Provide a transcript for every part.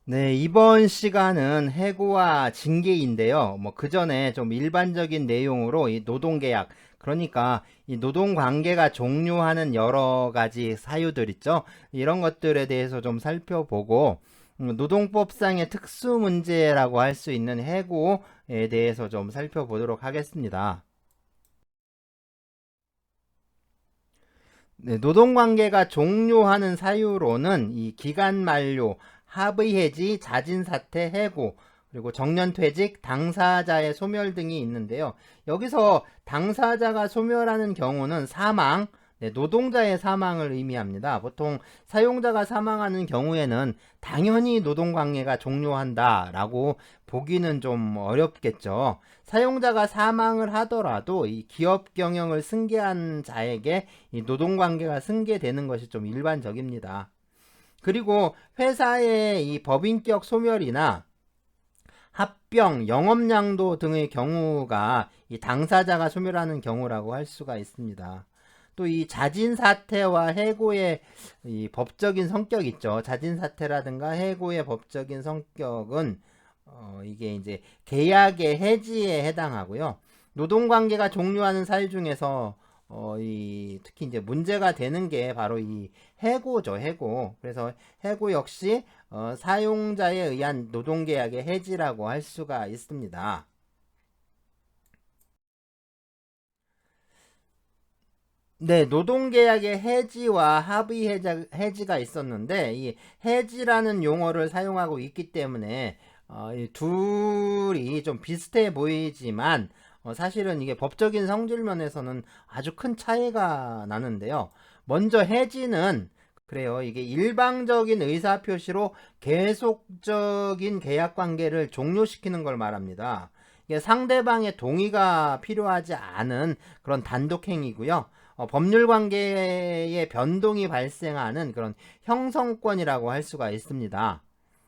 네, 이번 시간은 해고와 징계인데요. 그 전에 좀 일반적인 내용으로 이 노동계약, 그러니까 이 노동관계가 종료하는 여러 가지 사유들 있죠. 이런 것들에 대해서 좀 살펴보고, 노동법상의 특수 문제라고 할 수 있는 해고에 대해서 좀 살펴보도록 하겠습니다. 네, 노동관계가 종료하는 사유로는 이 기간 만료, 합의 해지, 자진 사퇴, 해고, 그리고 정년 퇴직, 당사자의 소멸 등이 있는데요. 여기서 당사자가 소멸하는 경우는 사망, 네, 노동자의 사망을 의미합니다. 보통 사용자가 사망하는 경우에는 당연히 노동관계가 종료한다라고 보기는 좀 어렵겠죠. 사용자가 사망을 하더라도 이 기업 경영을 승계한 자에게 이 노동관계가 승계되는 것이 좀 일반적입니다. 그리고 회사의 이 법인격 소멸이나 합병, 영업양도 등의 경우가 이 당사자가 소멸하는 경우라고 할 수가 있습니다. 또 이 자진 사퇴와 해고의 이 법적인 성격 있죠. 자진 사퇴라든가 해고의 법적인 성격은 이게 이제 계약의 해지에 해당하고요. 노동관계가 종료하는 사유 중에서 특히 이제 문제가 되는 게 바로 이 해고죠, 해고. 그래서 해고 역시 사용자에 의한 노동계약의 해지라고 할 수가 있습니다. 네, 노동계약의 해지와 합의 해지가 있었는데, 이 해지라는 용어를 사용하고 있기 때문에, 이 둘이 좀 비슷해 보이지만, 사실은 이게 법적인 성질면에서는 아주 큰 차이가 나는데요. 먼저 해지는, 그래요. 이게 일방적인 의사표시로 계속적인 계약 관계를 종료시키는 걸 말합니다. 이게 상대방의 동의가 필요하지 않은 그런 단독행위고요. 법률 관계의 변동이 발생하는 그런 형성권이라고 할 수가 있습니다.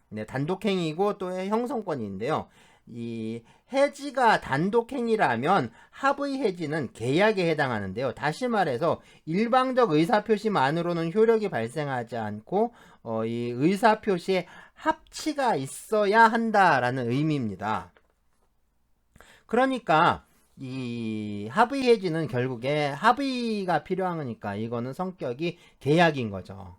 네, 단독행위고 또 형성권인데요. 이 해지가 단독행위라면 합의 해지는 계약에 해당하는데요. 다시 말해서 일방적 의사표시만으로는 효력이 발생하지 않고 이 의사표시에 합치가 있어야 한다라는 의미입니다. 그러니까 이 합의 해지는 결국에 합의가 필요하니까 이거는 성격이 계약인 거죠.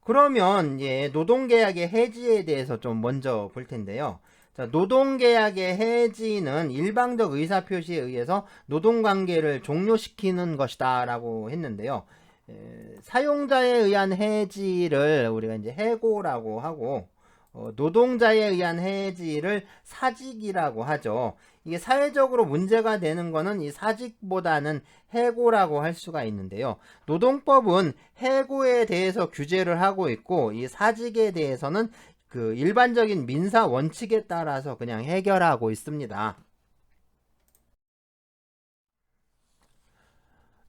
그러면 노동계약의 해지에 대해서 좀 먼저 볼 텐데요. 자, 노동계약의 해지는 일방적 의사표시에 의해서 노동관계를 종료시키는 것이다 라고 했는데요. 사용자에 의한 해지를 우리가 이제 해고라고 하고 노동자에 의한 해지를 사직이라고 하죠. 이게 사회적으로 문제가 되는 거는 이 사직보다는 해고라고 할 수가 있는데요. 노동법은 해고에 대해서 규제를 하고 있고 이 사직에 대해서는 그 일반적인 민사 원칙에 따라서 그냥 해결하고 있습니다.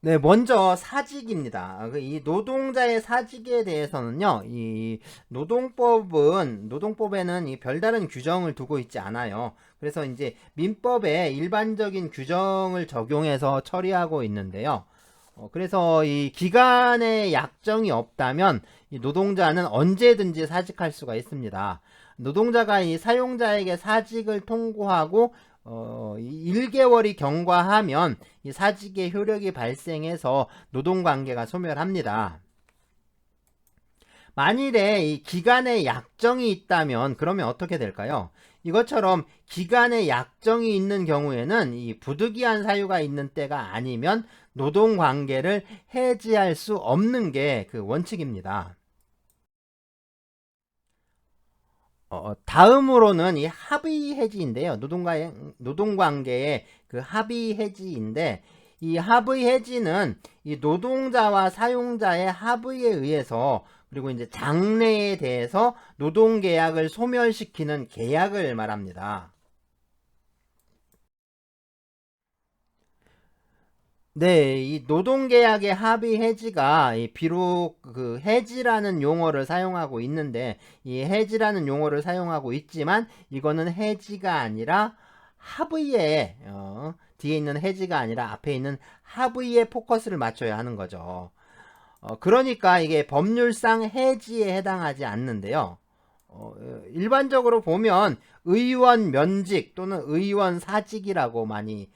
네, 먼저 사직입니다. 이 노동자의 사직에 대해서는요, 이 노동법에는 이 별다른 규정을 두고 있지 않아요. 그래서 이제 민법에 일반적인 규정을 적용해서 처리하고 있는데요. 그래서 이 기간에 약정이 없다면 이 노동자는 언제든지 사직할 수가 있습니다. 노동자가 이 사용자에게 사직을 통고하고 1개월이 경과하면 이 사직의 효력이 발생해서 노동관계가 소멸합니다. 만일에 이 기간에 약정이 있다면 그러면 어떻게 될까요? 이것처럼 기간에 약정이 있는 경우에는 이 부득이한 사유가 있는 때가 아니면 노동관계를 해지할 수 없는 게 그 원칙입니다. 다음으로는 이 합의 해지인데요. 노동관계의 그 합의 해지인데, 이 합의 해지는 이 노동자와 사용자의 합의에 의해서 그리고 이제 장래에 대해서 노동계약을 소멸시키는 계약을 말합니다. 네, 이 노동계약의 합의 해지가 비록 그 해지라는 용어를 사용하고 있는데 이 해지라는 용어를 사용하고 있지만 이거는 해지가 아니라 합의에 뒤에 있는 해지가 아니라 앞에 있는 합의에 포커스를 맞춰야 하는 거죠. 그러니까 이게 법률상 해지에 해당하지 않는데요. 일반적으로 보면 의원 면직 또는 의원 사직이라고 많이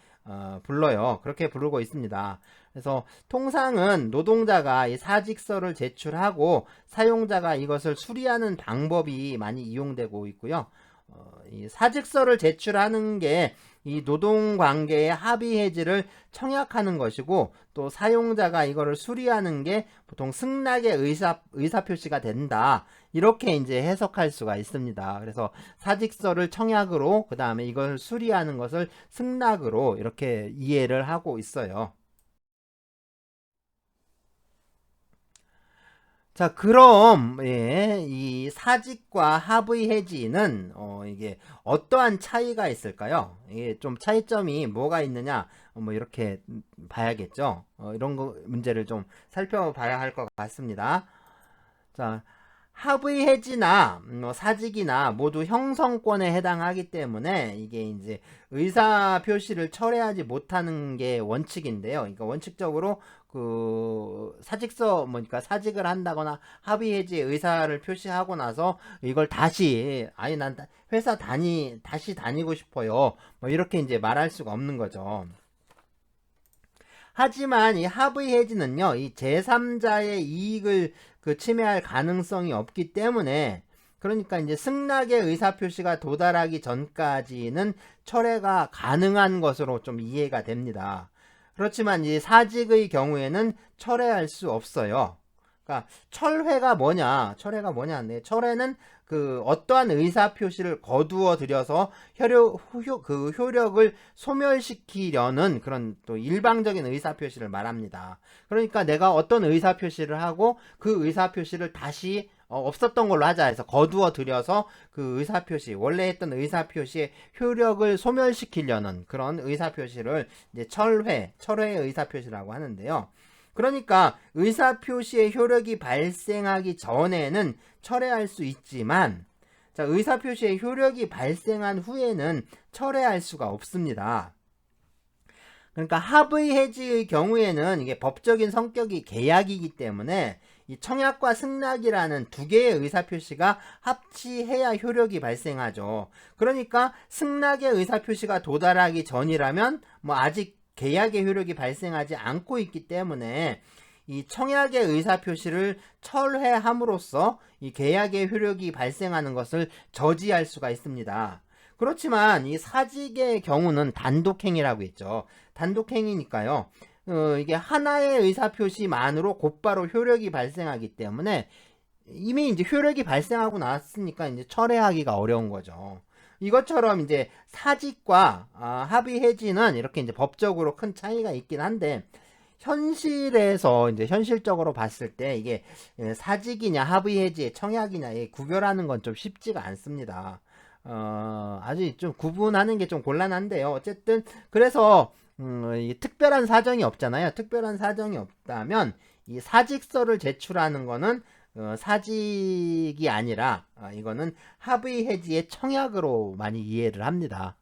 불러요. 그렇게 부르고 있습니다. 그래서 통상은 노동자가 이 사직서를 제출하고 사용자가 이것을 수리하는 방법이 많이 이용되고 있고요. 이 사직서를 제출하는 게 이 노동관계의 합의 해지를 청약하는 것이고, 또 사용자가 이거를 수리하는 게 보통 승낙의 의사표시가 된다, 이렇게 이제 해석할 수가 있습니다. 그래서 사직서를 청약으로, 그 다음에 이걸 수리하는 것을 승낙으로 이렇게 이해를 하고 있어요. 자, 그럼 이 사직과 합의 해지는 이게 어떠한 차이가 있을까요? 이게 좀 차이점이 뭐가 있느냐, 뭐 이렇게 봐야겠죠. 이런 거 문제를 좀 살펴봐야 할 것 같습니다. 자, 합의 해지나 사직이나 모두 형성권에 해당하기 때문에 이게 이제 의사 표시를 철회하지 못하는 게 원칙인데요. 그러니까 원칙적으로 그 사직서 그러니까 사직을 한다거나 합의 해지 의사를 표시하고 나서 이걸 다시 아니 난 회사 다시 다니고 싶어요, 뭐 이렇게 이제 말할 수가 없는 거죠. 하지만 이 합의 해지는요, 이 제3자의 이익을 침해할 가능성이 없기 때문에, 그러니까 이제 승낙의 의사표시가 도달하기 전까지는 철회가 가능한 것으로 좀 이해가 됩니다. 그렇지만 이 사직의 경우에는 철회할 수 없어요. 그러니까 철회가 뭐냐? 네, 철회는 그 어떠한 의사 표시를 거두어 들여서 효력을 소멸시키려는 그런 또 일방적인 의사 표시를 말합니다. 그러니까 내가 어떤 의사 표시를 하고 그 의사 표시를 다시 없었던 걸로 하자 해서 거두어 들여서 그 의사 표시, 원래 했던 의사 표시의 효력을 소멸시키려는 그런 의사 표시를 이제 철회의 의사 표시라고 하는데요. 그러니까 의사표시의 효력이 발생하기 전에는 철회할 수 있지만, 자, 의사표시의 효력이 발생한 후에는 철회할 수가 없습니다. 그러니까 합의 해지의 경우에는 이게 법적인 성격이 계약이기 때문에 이 청약과 승낙이라는 두 개의 의사표시가 합치해야 효력이 발생하죠. 그러니까 승낙의 의사표시가 도달하기 전이라면 뭐 아직 계약의 효력이 발생하지 않고 있기 때문에 이 청약의 의사표시를 철회함으로써 이 계약의 효력이 발생하는 것을 저지할 수가 있습니다. 그렇지만 이 사직의 경우는 단독행위라고 했죠. 단독행위니까요. 이게 하나의 의사표시만으로 곧바로 효력이 발생하기 때문에 이미 이제 효력이 발생하고 나왔으니까 이제 철회하기가 어려운 거죠. 이것처럼 이제 사직과 합의 해지는 이렇게 이제 법적으로 큰 차이가 있긴 한데, 현실에서 이제 현실적으로 봤을 때 이게 사직이냐 합의 해지 청약이냐 구별하는 건 좀 쉽지가 않습니다. 아주 좀 구분하는 게 좀 곤란한데요. 어쨌든 그래서 특별한 사정이 없잖아요. 특별한 사정이 없다면 이 사직서를 제출하는 거는 사직이 아니라 이거는 합의 해지의 청약으로 많이 이해를 합니다.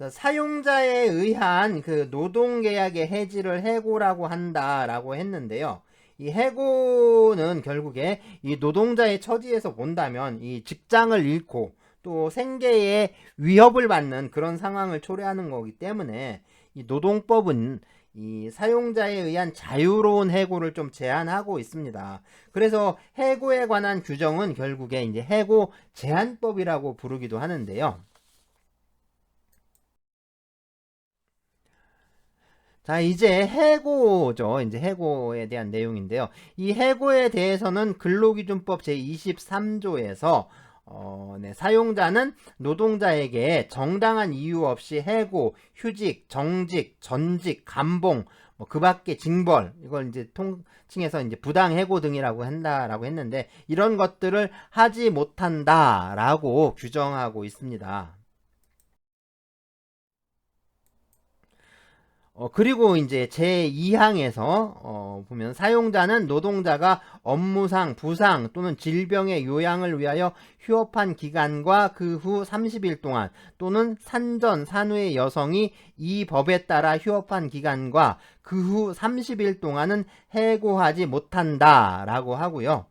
사용자에 의한 그 노동계약의 해지를 해고라고 한다라고 했는데요. 이 해고는 결국에 이 노동자의 처지에서 본다면 이 직장을 잃고 또 생계에 위협을 받는 그런 상황을 초래하는 거기 때문에 이 노동법은 이 사용자에 의한 자유로운 해고를 좀 제한하고 있습니다. 그래서 해고에 관한 규정은 결국에 이제 해고 제한법이라고 부르기도 하는데요. 자, 이제 해고죠. 이제 해고에 대한 내용인데요. 이 해고에 대해서는 근로기준법 제23조에서 사용자는 노동자에게 정당한 이유 없이 해고, 휴직, 정직, 전직, 감봉, 그 밖에 징벌, 이걸 이제 통칭해서 이제 부당해고 등이라고 한다라고 했는데, 이런 것들을 하지 못한다라고 규정하고 있습니다. 그리고 이제 제2항에서 보면 사용자는 노동자가 업무상 부상 또는 질병의 요양을 위하여 휴업한 기간과 그 후 30일 동안 또는 산전 산후의 여성이 이 법에 따라 휴업한 기간과 그 후 30일 동안은 해고하지 못한다 라고 하고요.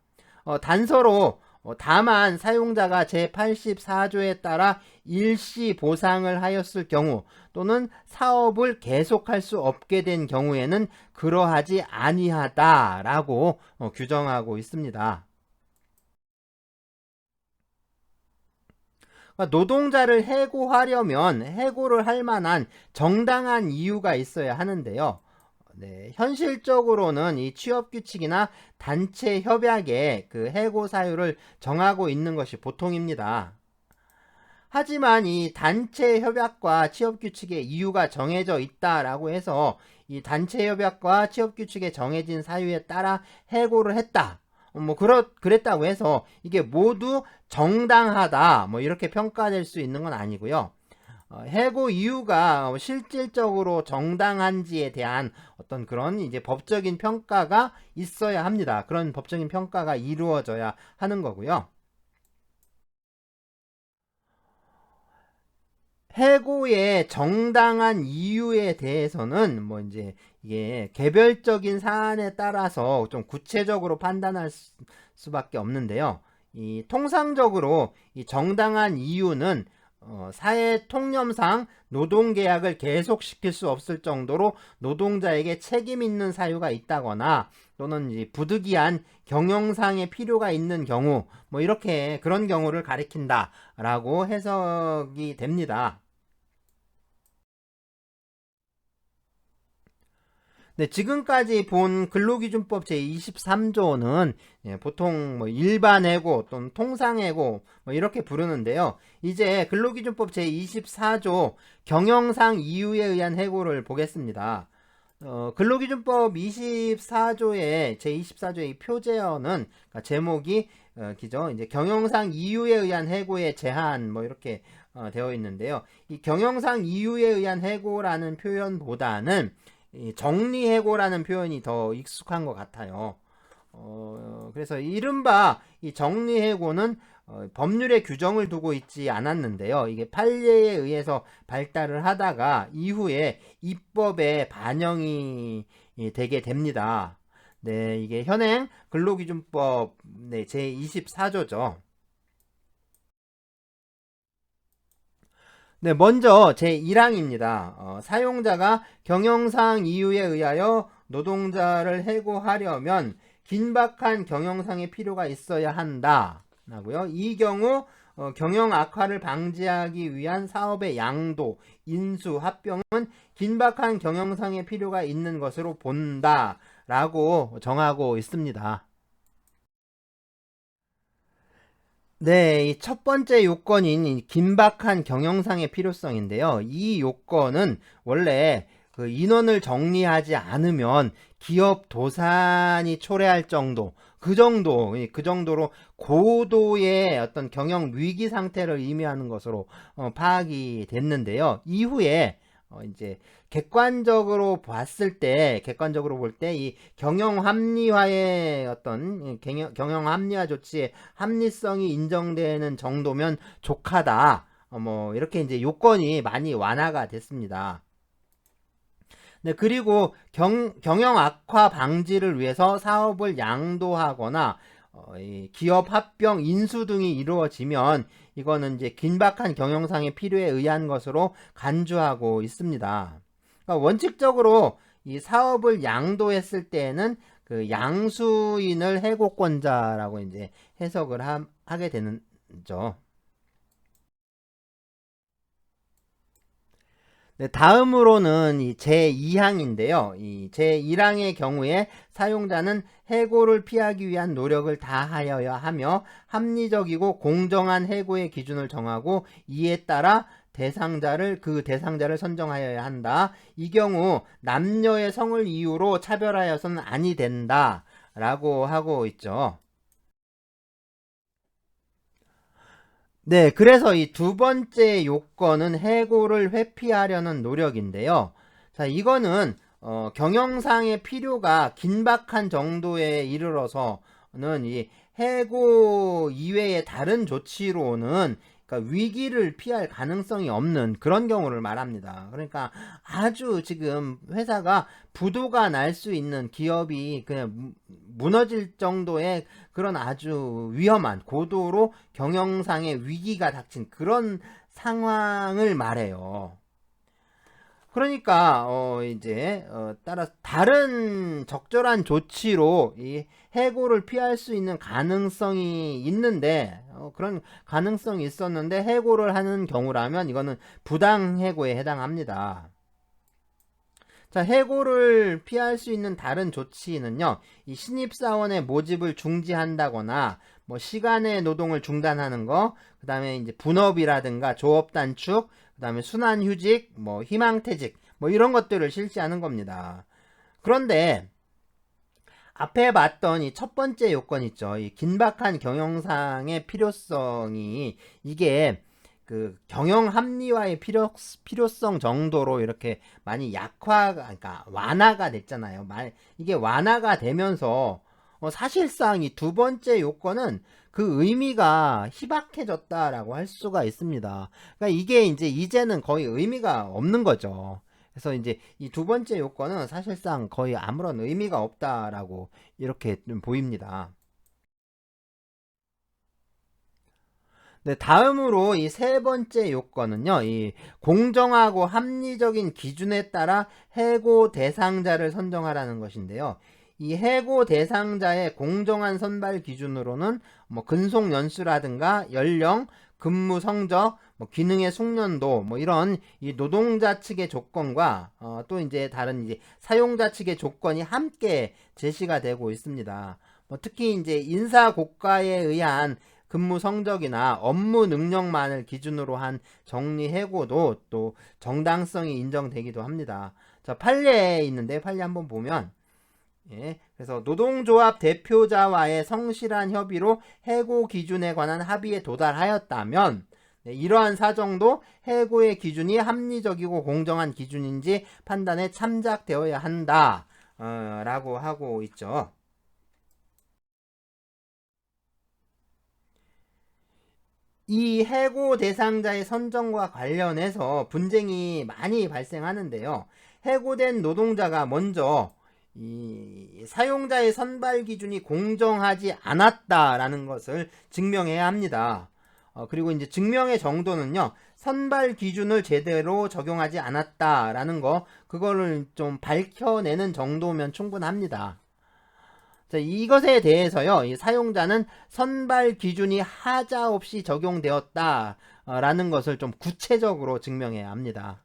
단서로 다만 사용자가 제84조에 따라 일시 보상을 하였을 경우 또는 사업을 계속할 수 없게 된 경우에는 그러하지 아니하다라고 규정하고 있습니다. 노동자를 해고하려면 해고를 할 만한 정당한 이유가 있어야 하는데요. 네, 현실적으로는 이 취업규칙이나 단체 협약에 그 해고 사유를 정하고 있는 것이 보통입니다. 하지만 이 단체 협약과 취업규칙의 이유가 정해져 있다라고 해서 이 단체 협약과 취업규칙에 정해진 사유에 따라 해고를 했다. 그랬다고 해서 이게 모두 정당하다. 이렇게 평가될 수 있는 건 아니고요. 해고 이유가 실질적으로 정당한지에 대한 어떤 그런 이제 법적인 평가가 있어야 합니다. 그런 법적인 평가가 이루어져야 하는 거고요. 해고의 정당한 이유에 대해서는 이제 이게 개별적인 사안에 따라서 좀 구체적으로 판단할 수밖에 없는데요. 이 통상적으로 이 정당한 이유는 사회 통념상 노동계약을 계속시킬 수 없을 정도로 노동자에게 책임 있는 사유가 있다거나 또는 이제 부득이한 경영상의 필요가 있는 경우 이렇게 그런 경우를 가리킨다 라고 해석이 됩니다. 네, 지금까지 본 근로기준법 제23조는 보통 일반해고 또는 통상해고 이렇게 부르는데요. 이제 근로기준법 제24조 경영상 이유에 의한 해고를 보겠습니다. 근로기준법 24조의 제24조의 표제어는 그러니까 제목이 기죠. 이제 경영상 이유에 의한 해고의 제한 이렇게 되어 있는데요. 이 경영상 이유에 의한 해고라는 표현보다는 이 정리해고라는 표현이 더 익숙한 것 같아요. 그래서 이른바 이 정리해고는 법률에 규정을 두고 있지 않았는데요. 이게 판례에 의해서 발달을 하다가 이후에 입법에 반영이 되게 됩니다. 네, 이게 현행 근로기준법 제24조죠. 네, 먼저 제1항입니다. 사용자가 경영상 이유에 의하여 노동자를 해고하려면 긴박한 경영상의 필요가 있어야 한다. 라고요. 이 경우 경영 악화를 방지하기 위한 사업의 양도, 인수, 합병은 긴박한 경영상의 필요가 있는 것으로 본다. 라고 정하고 있습니다. 네, 이 첫 번째 요건인 이 긴박한 경영상의 필요성인데요. 이 요건은 원래 그 인원을 정리하지 않으면 기업 도산이 초래할 정도, 그 정도로 고도의 어떤 경영 위기 상태를 의미하는 것으로 파악이 됐는데요. 이후에 이제 객관적으로 볼 때 이 경영 합리화의 어떤 경영 합리화 조치의 합리성이 인정되는 정도면 족하다. 이렇게 이제 요건이 많이 완화가 됐습니다. 네, 그리고 경영 악화 방지를 위해서 사업을 양도하거나 이 기업 합병, 인수 등이 이루어지면 이거는 이제 긴박한 경영상의 필요에 의한 것으로 간주하고 있습니다. 그러니까 원칙적으로 이 사업을 양도했을 때에는 그 양수인을 해고권자라고 이제 해석을 하게 되는 죠. 네, 다음으로는 이 제2항인데요. 이 제1항의 경우에 사용자는 해고를 피하기 위한 노력을 다하여야 하며 합리적이고 공정한 해고의 기준을 정하고 이에 따라 그 대상자를 선정하여야 한다. 이 경우 남녀의 성을 이유로 차별하여서는 아니 된다. 라고 하고 있죠. 네, 그래서 이 두 번째 요건은 해고를 회피하려는 노력인데요. 자, 이거는 경영상의 필요가 긴박한 정도에 이르러서는 이 해고 이외의 다른 조치로는 그러니까 위기를 피할 가능성이 없는 그런 경우를 말합니다. 그러니까 아주 지금 회사가 부도가 날 수 있는, 기업이 그냥 무너질 정도의 그런 아주 위험한, 고도로 경영상의 위기가 닥친 그런 상황을 말해요. 그러니까 이제 따라서 다른 적절한 조치로 이 해고를 피할 수 있는 가능성이 있는데, 그런 가능성이 있었는데 해고를 하는 경우라면 이거는 부당 해고에 해당합니다. 자, 해고를 피할 수 있는 다른 조치는요, 이 신입사원의 모집을 중지한다거나, 뭐, 시간의 노동을 중단하는 거, 그 다음에 이제 분업이라든가 조업 단축, 그 다음에 순환휴직, 뭐, 희망퇴직, 뭐, 이런 것들을 실시하는 겁니다. 그런데, 앞에 봤던 이 첫 번째 요건 있죠. 이 긴박한 경영상의 필요성이, 이게 그 경영 합리화의 필요성 정도로 이렇게 많이 그러니까 완화가 됐잖아요. 이게 완화가 되면서 사실상 이 두 번째 요건은 그 의미가 희박해졌다라고 할 수가 있습니다. 그러니까 이게 이제는 거의 의미가 없는 거죠. 그래서 이제 이 두 번째 요건은 사실상 거의 아무런 의미가 없다라고 이렇게 좀 보입니다. 네, 다음으로 이 세 번째 요건은요, 이 공정하고 합리적인 기준에 따라 해고 대상자를 선정하라는 것인데요. 이 해고 대상자의 공정한 선발 기준으로는 뭐 근속 연수라든가 연령, 근무 성적, 뭐 기능의 숙련도, 뭐 이런 이 노동자 측의 조건과 또 이제 다른 이제 사용자 측의 조건이 함께 제시가 되고 있습니다. 뭐 특히 이제 인사 고과에 의한 근무 성적이나 업무 능력만을 기준으로 한 정리 해고도 또 정당성이 인정되기도 합니다. 자, 판례에 있는데 판례 한번 보면, 예, 그래서 노동조합 대표자와의 성실한 협의로 해고 기준에 관한 합의에 도달하였다면, 네, 이러한 사정도 해고의 기준이 합리적이고 공정한 기준인지 판단에 참작되어야 한다, 라고 하고 있죠. 이 해고 대상자의 선정과 관련해서 분쟁이 많이 발생하는데요. 해고된 노동자가 먼저 이 사용자의 선발 기준이 공정하지 않았다라는 것을 증명해야 합니다. 그리고 이제 증명의 정도는요, 선발 기준을 제대로 적용하지 않았다라는 거, 그거를 좀 밝혀내는 정도면 충분합니다. 자, 이것에 대해서요, 이 사용자는 선발 기준이 하자 없이 적용되었다라는 것을 좀 구체적으로 증명해야 합니다.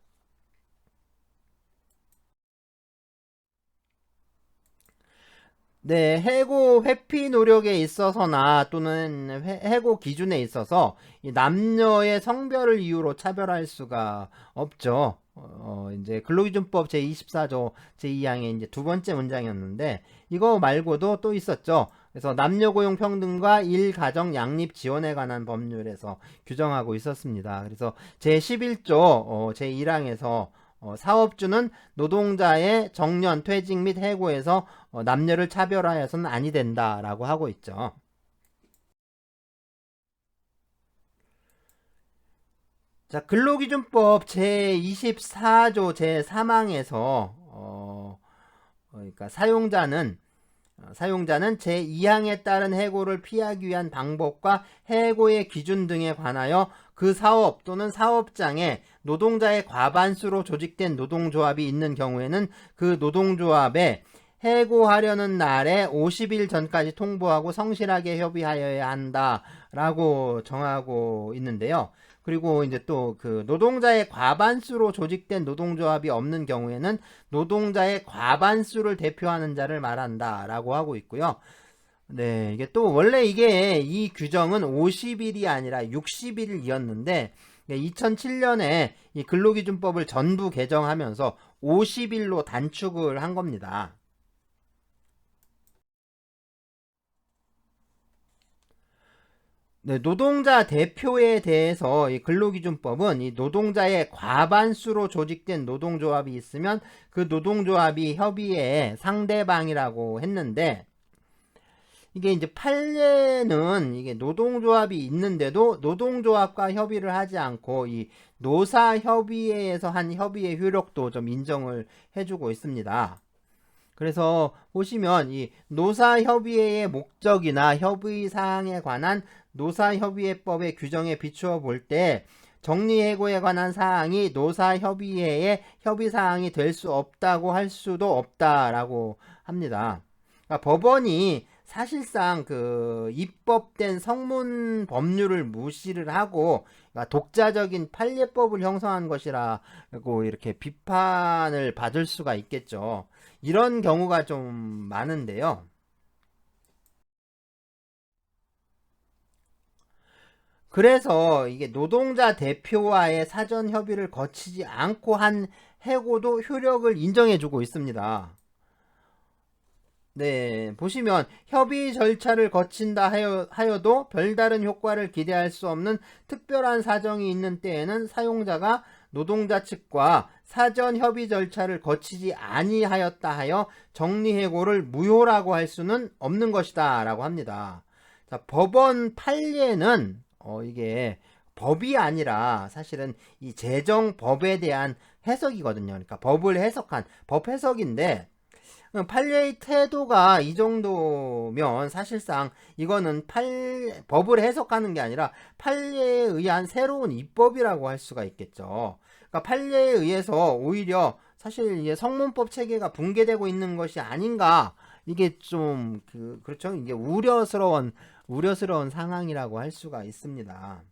네, 해고 회피 노력에 있어서나 또는 해고 기준에 있어서 이 남녀의 성별을 이유로 차별할 수가 없죠. 이제 근로기준법 제24조 제2항의 이제 두 번째 문장이었는데, 이거 말고도 또 있었죠. 그래서 남녀 고용 평등과 일가정 양립 지원에 관한 법률에서 규정하고 있었습니다. 그래서 제11조 제1항에서 사업주는 노동자의 정년, 퇴직 및 해고에서 남녀를 차별하여서는 아니 된다라고 하고 있죠. 자, 근로기준법 제24조 제3항에서 그러니까 사용자는 제2항에 따른 해고를 피하기 위한 방법과 해고의 기준 등에 관하여 그 사업 또는 사업장에 노동자의 과반수로 조직된 노동조합이 있는 경우에는 그 노동조합에 해고하려는 날에 50일 전까지 통보하고 성실하게 협의하여야 한다라고 정하고 있는데요. 그리고 이제 또 그 노동자의 과반수로 조직된 노동조합이 없는 경우에는 노동자의 과반수를 대표하는 자를 말한다라고 하고 있고요. 네, 이게 또 원래 이게 이 규정은 50일이 아니라 60일이었는데 2007년에 이 근로기준법을 전부 개정하면서 50일로 단축을 한 겁니다. 네, 노동자 대표에 대해서 이 근로기준법은 이 노동자의 과반수로 조직된 노동조합이 있으면 그 노동조합이 협의의 상대방이라고 했는데, 이게 이제 판례는 이게 노동조합이 있는데도 노동조합과 협의를 하지 않고 이 노사협의회에서 한 협의의 효력도 좀 인정을 해주고 있습니다. 그래서 보시면 이 노사협의회의 목적이나 협의 사항에 관한 노사협의회법의 규정에 비추어 볼 때 정리해고에 관한 사항이 노사협의회의 협의 사항이 될 수 없다고 할 수도 없다라고 합니다. 그러니까 법원이 사실상 그 입법된 성문 법률을 무시를 하고, 그러니까 독자적인 판례법을 형성한 것이라고 이렇게 비판을 받을 수가 있겠죠. 이런 경우가 좀 많은데요. 그래서 이게 노동자 대표와의 사전 협의를 거치지 않고 한 해고도 효력을 인정해주고 있습니다. 네, 보시면 협의 절차를 거친다 하여도 별다른 효과를 기대할 수 없는 특별한 사정이 있는 때에는 사용자가 노동자 측과 사전 협의 절차를 거치지 아니하였다 하여 정리해고를 무효라고 할 수는 없는 것이다 라고 합니다. 자, 법원 판례는 이게 법이 아니라 사실은 이 제정법에 대한 해석이거든요. 그러니까 법을 해석한 법 해석인데, 판례의 태도가 이 정도면 사실상 이거는 법을 해석하는 게 아니라 판례에 의한 새로운 입법이라고 할 수가 있겠죠. 그러니까 판례에 의해서 오히려 사실 이제 성문법 체계가 붕괴되고 있는 것이 아닌가, 이게 좀 그렇죠. 이게 우려스러운 상황이라고 할 수가 있습니다.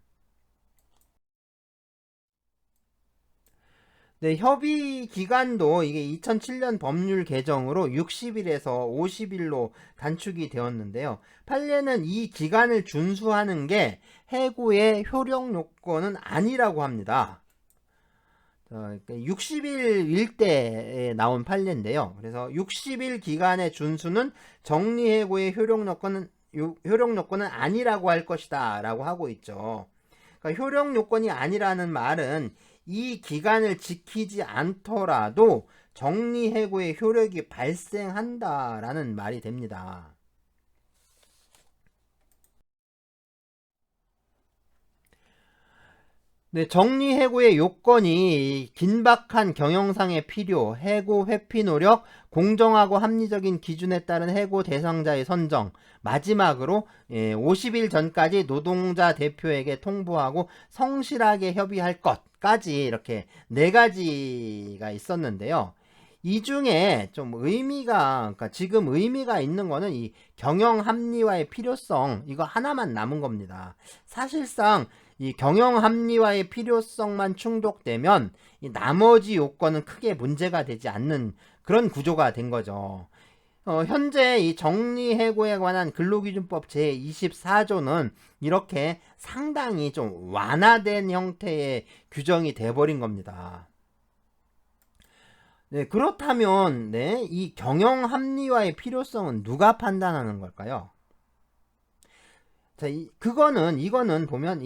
네, 협의 기간도 이게 2007년 법률 개정으로 60일에서 50일로 단축이 되었는데요. 판례는 이 기간을 준수하는 게 해고의 효력 요건은 아니라고 합니다. 60일 일대에 나온 판례인데요. 그래서 60일 기간의 준수는 정리해고의 효력 요건은 아니라고 할 것이다 라고 하고 있죠. 그러니까 효력 요건이 아니라는 말은 이 기간을 지키지 않더라도 정리해고의 효력이 발생한다라는 말이 됩니다. 네, 정리해고의 요건이 긴박한 경영상의 필요, 해고 회피 노력, 공정하고 합리적인 기준에 따른 해고 대상자의 선정, 마지막으로 50일 전까지 노동자 대표에게 통보하고 성실하게 협의할 것까지 이렇게 4가지가 있었는데요. 이 중에 좀 그러니까 지금 의미가 있는 거는 이 경영 합리화의 필요성, 이거 하나만 남은 겁니다. 사실상 이 경영 합리화의 필요성만 충족되면 이 나머지 요건은 크게 문제가 되지 않는 그런 구조가 된 거죠. 현재 이 정리해고에 관한 근로기준법 제24조는 이렇게 상당히 좀 완화된 형태의 규정이 돼버린 겁니다. 네, 그렇다면 네, 이 경영 합리화의 필요성은 누가 판단하는 걸까요? 자, 이거는 보면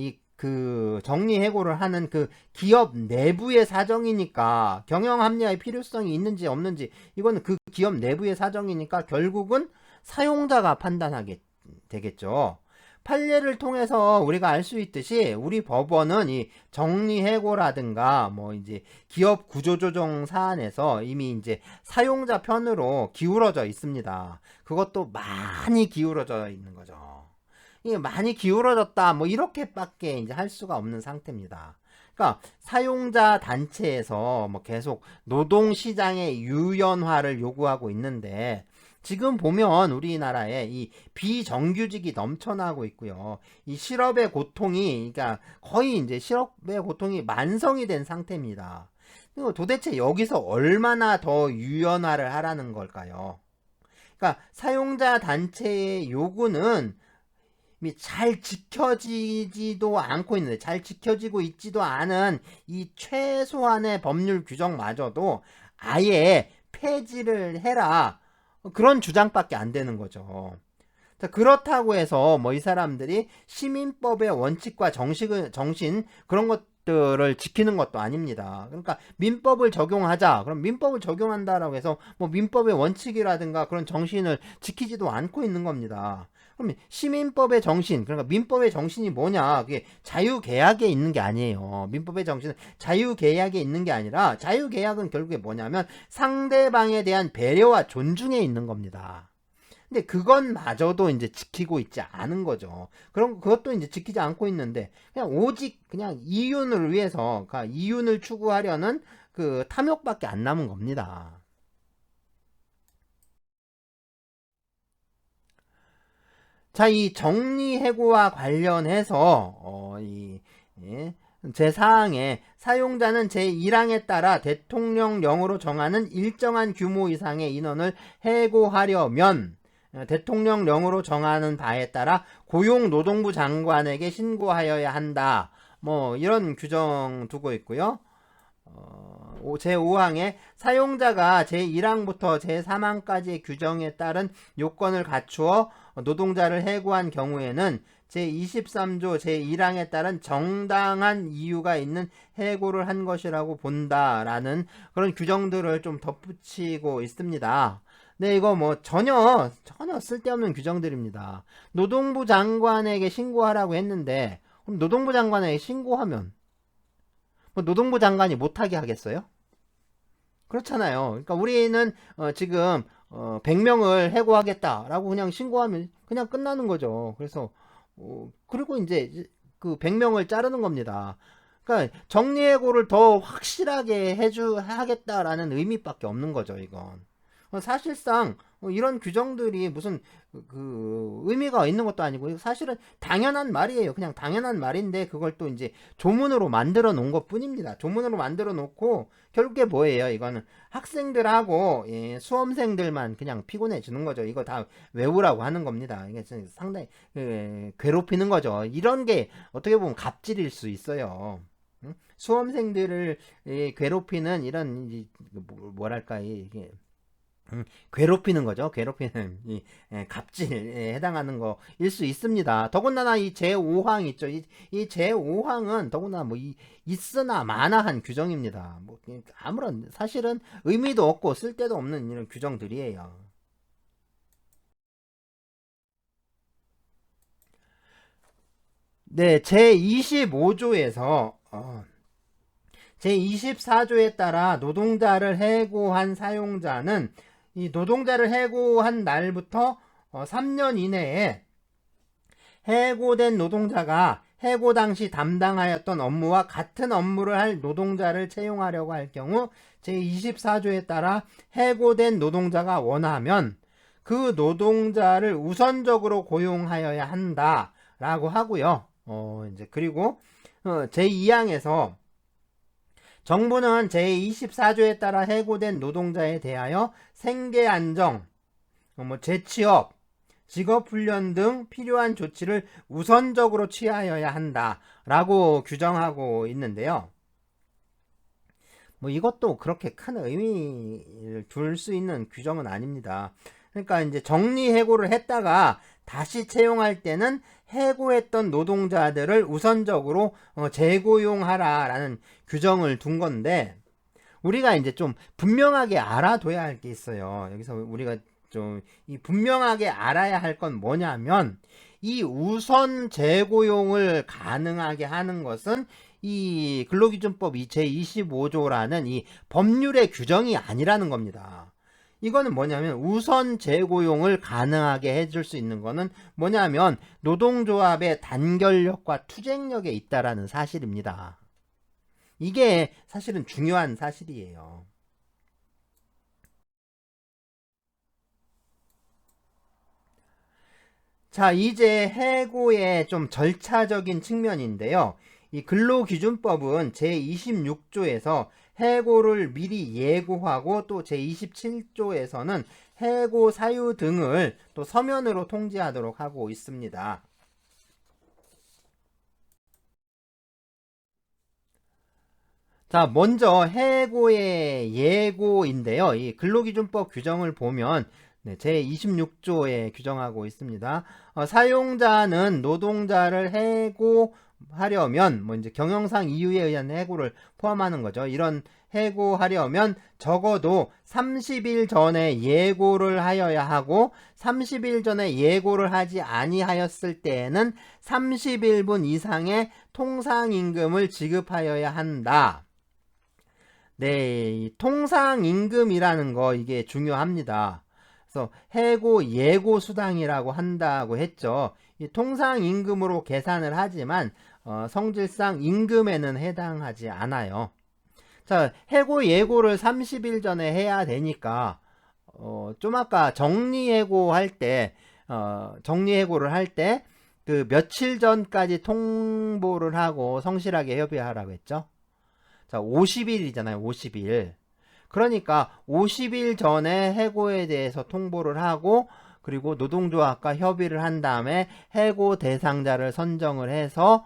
정리해고를 하는 그 기업 내부의 사정이니까, 경영 합리화의 필요성이 있는지 없는지 이거는 그 기업 내부의 사정이니까 결국은 사용자가 판단하게 되겠죠. 판례를 통해서 우리가 알 수 있듯이 우리 법원은 이 정리해고라든가 뭐 이제 기업 구조조정 사안에서 이미 이제 사용자 편으로 기울어져 있습니다. 그것도 많이 기울어져 있는 거죠. 이게 많이 기울어졌다 뭐 이렇게밖에 이제 할 수가 없는 상태입니다. 그러니까 사용자 단체에서 뭐 계속 노동시장의 유연화를 요구하고 있는데, 지금 보면 우리나라에 이 비정규직이 넘쳐나고 있고요. 이 실업의 고통이, 그러니까 거의 이제 실업의 고통이 만성이 된 상태입니다. 그리고 도대체 여기서 얼마나 더 유연화를 하라는 걸까요? 그러니까 사용자 단체의 요구는 잘 지켜지지도 않고 있는데, 잘 지켜지고 있지도 않은 이 최소한의 법률 규정마저도 아예 폐지를 해라, 그런 주장밖에 안 되는 거죠. 자, 그렇다고 해서 뭐 이 사람들이 시민법의 원칙과 정신 그런 것들을 지키는 것도 아닙니다. 그러니까 민법을 적용하자. 그럼 민법을 적용한다라고 해서 뭐 민법의 원칙이라든가 그런 정신을 지키지도 않고 있는 겁니다. 그럼 시민법의 정신, 그러니까 민법의 정신이 뭐냐? 그게 자유계약에 있는 게 아니에요. 민법의 정신은 자유계약에 있는 게 아니라 자유계약은 결국에 뭐냐면 상대방에 대한 배려와 존중에 있는 겁니다. 근데 그것마저도 이제 지키고 있지 않은 거죠. 그럼 그것도 이제 지키지 않고 있는데 그냥 오직 그냥 이윤을 위해서, 그러니까 이윤을 추구하려는 그 탐욕밖에 안 남은 겁니다. 자, 이 정리해고와 관련해서 예, 제4항에 사용자는 제1항에 따라 대통령령으로 정하는 일정한 규모 이상의 인원을 해고하려면 대통령령으로 정하는 바에 따라 고용노동부 장관에게 신고하여야 한다. 뭐 이런 규정 두고 있고요. 제5항에 사용자가 제1항부터 제3항까지의 규정에 따른 요건을 갖추어 노동자를 해고한 경우에는 제23조 제1항에 따른 정당한 이유가 있는 해고를 한 것이라고 본다라는 그런 규정들을 좀 덧붙이고 있습니다. 네, 이거 뭐 전혀 쓸데없는 규정들입니다. 노동부 장관에게 신고하라고 했는데 그럼 노동부 장관에게 신고하면 뭐 노동부 장관이 못하게 하겠어요? 그렇잖아요. 그러니까 우리는 지금 100명을 해고하겠다라고 그냥 신고하면 그냥 끝나는 거죠. 그래서 그리고 이제 그 100명을 자르는 겁니다. 그러니까 정리해고를 더 확실하게 하겠다라는 의미밖에 없는 거죠, 이건. 사실상 이런 규정들이 무슨 의미가 있는 것도 아니고 사실은 당연한 말이에요. 그냥 당연한 말인데 그걸 또 이제 조문으로 만들어 놓은 것 뿐입니다. 조문으로 만들어 놓고 결국에 뭐예요? 이거는 학생들하고 수험생들만 그냥 피곤해 주는 거죠. 이거 다 외우라고 하는 겁니다. 이게 상당히 괴롭히는 거죠. 이런 게 어떻게 보면 갑질일 수 있어요. 수험생들을 괴롭히는 이런 뭐랄까 이게 괴롭히는 거죠. 괴롭히는 갑질에 해당하는 거일 수 있습니다. 더군다나 이 제5항 있죠. 이 제5항은 더군다나 뭐 있으나 마나한 규정입니다. 뭐 아무런 사실은 의미도 없고 쓸데도 없는 이런 규정들이에요. 네, 제25조에서 제24조에 따라 노동자를 해고한 사용자는 이 노동자를 해고한 날부터 3년 이내에 해고된 노동자가 해고 당시 담당하였던 업무와 같은 업무를 할 노동자를 채용하려고 할 경우 제24조에 따라 해고된 노동자가 원하면 그 노동자를 우선적으로 고용하여야 한다라고 하고요. 이제 그리고 제2항에서 정부는 제24조에 따라 해고된 노동자에 대하여 생계 안정, 재취업, 직업훈련 등 필요한 조치를 우선적으로 취하여야 한다라고 규정하고 있는데요. 뭐 이것도 그렇게 큰 의미를 둘 수 있는 규정은 아닙니다. 그러니까 이제 정리해고를 했다가 다시 채용할 때는 해고했던 노동자들을 우선적으로 재고용하라라는 규정을 둔 건데 우리가 이제 좀 분명하게 알아둬야 할 게 있어요. 여기서 우리가 좀 이 분명하게 알아야 할 건 뭐냐면 이 우선 재고용을 가능하게 하는 것은 이 근로기준법 제25조라는 이 법률의 규정이 아니라는 겁니다. 이거는 뭐냐면 우선 재고용을 가능하게 해줄 수 있는 거는 뭐냐면 노동조합의 단결력과 투쟁력에 있다라는 사실입니다. 이게 사실은 중요한 사실이에요. 자, 이제 해고의 좀 절차적인 측면인데요. 이 근로기준법은 제26조에서 해고를 미리 예고하고 또 제27조에서는 해고 사유 등을 또 서면으로 통지하도록 하고 있습니다. 자, 먼저 해고의 예고인데요. 이 근로기준법 규정을 보면 네, 제26조에 규정하고 있습니다. 사용자는 노동자를 해고하려면 뭐 이제 경영상 이유에 의한 해고를 포함하는 거죠. 이런 해고하려면 적어도 30일 전에 예고를 하여야 하고 30일 전에 예고를 하지 아니하였을 때에는 30일분 이상의 통상임금을 지급하여야 한다. 네, 이 통상임금이라는 거 이게 중요합니다. 그래서 해고 예고 수당이라고 한다고 했죠. 이 통상임금으로 계산을 하지만 성질상 임금에는 해당하지 않아요. 자, 해고 예고를 30일 전에 해야 되니까 좀 아까 정리해고를 할 때 그 며칠 전까지 통보를 하고 성실하게 협의하라고 했죠. 자, 50일이잖아요. 50일. 그러니까 50일 전에 해고에 대해서 통보를 하고 그리고 노동조합과 협의를 한 다음에 해고 대상자를 선정을 해서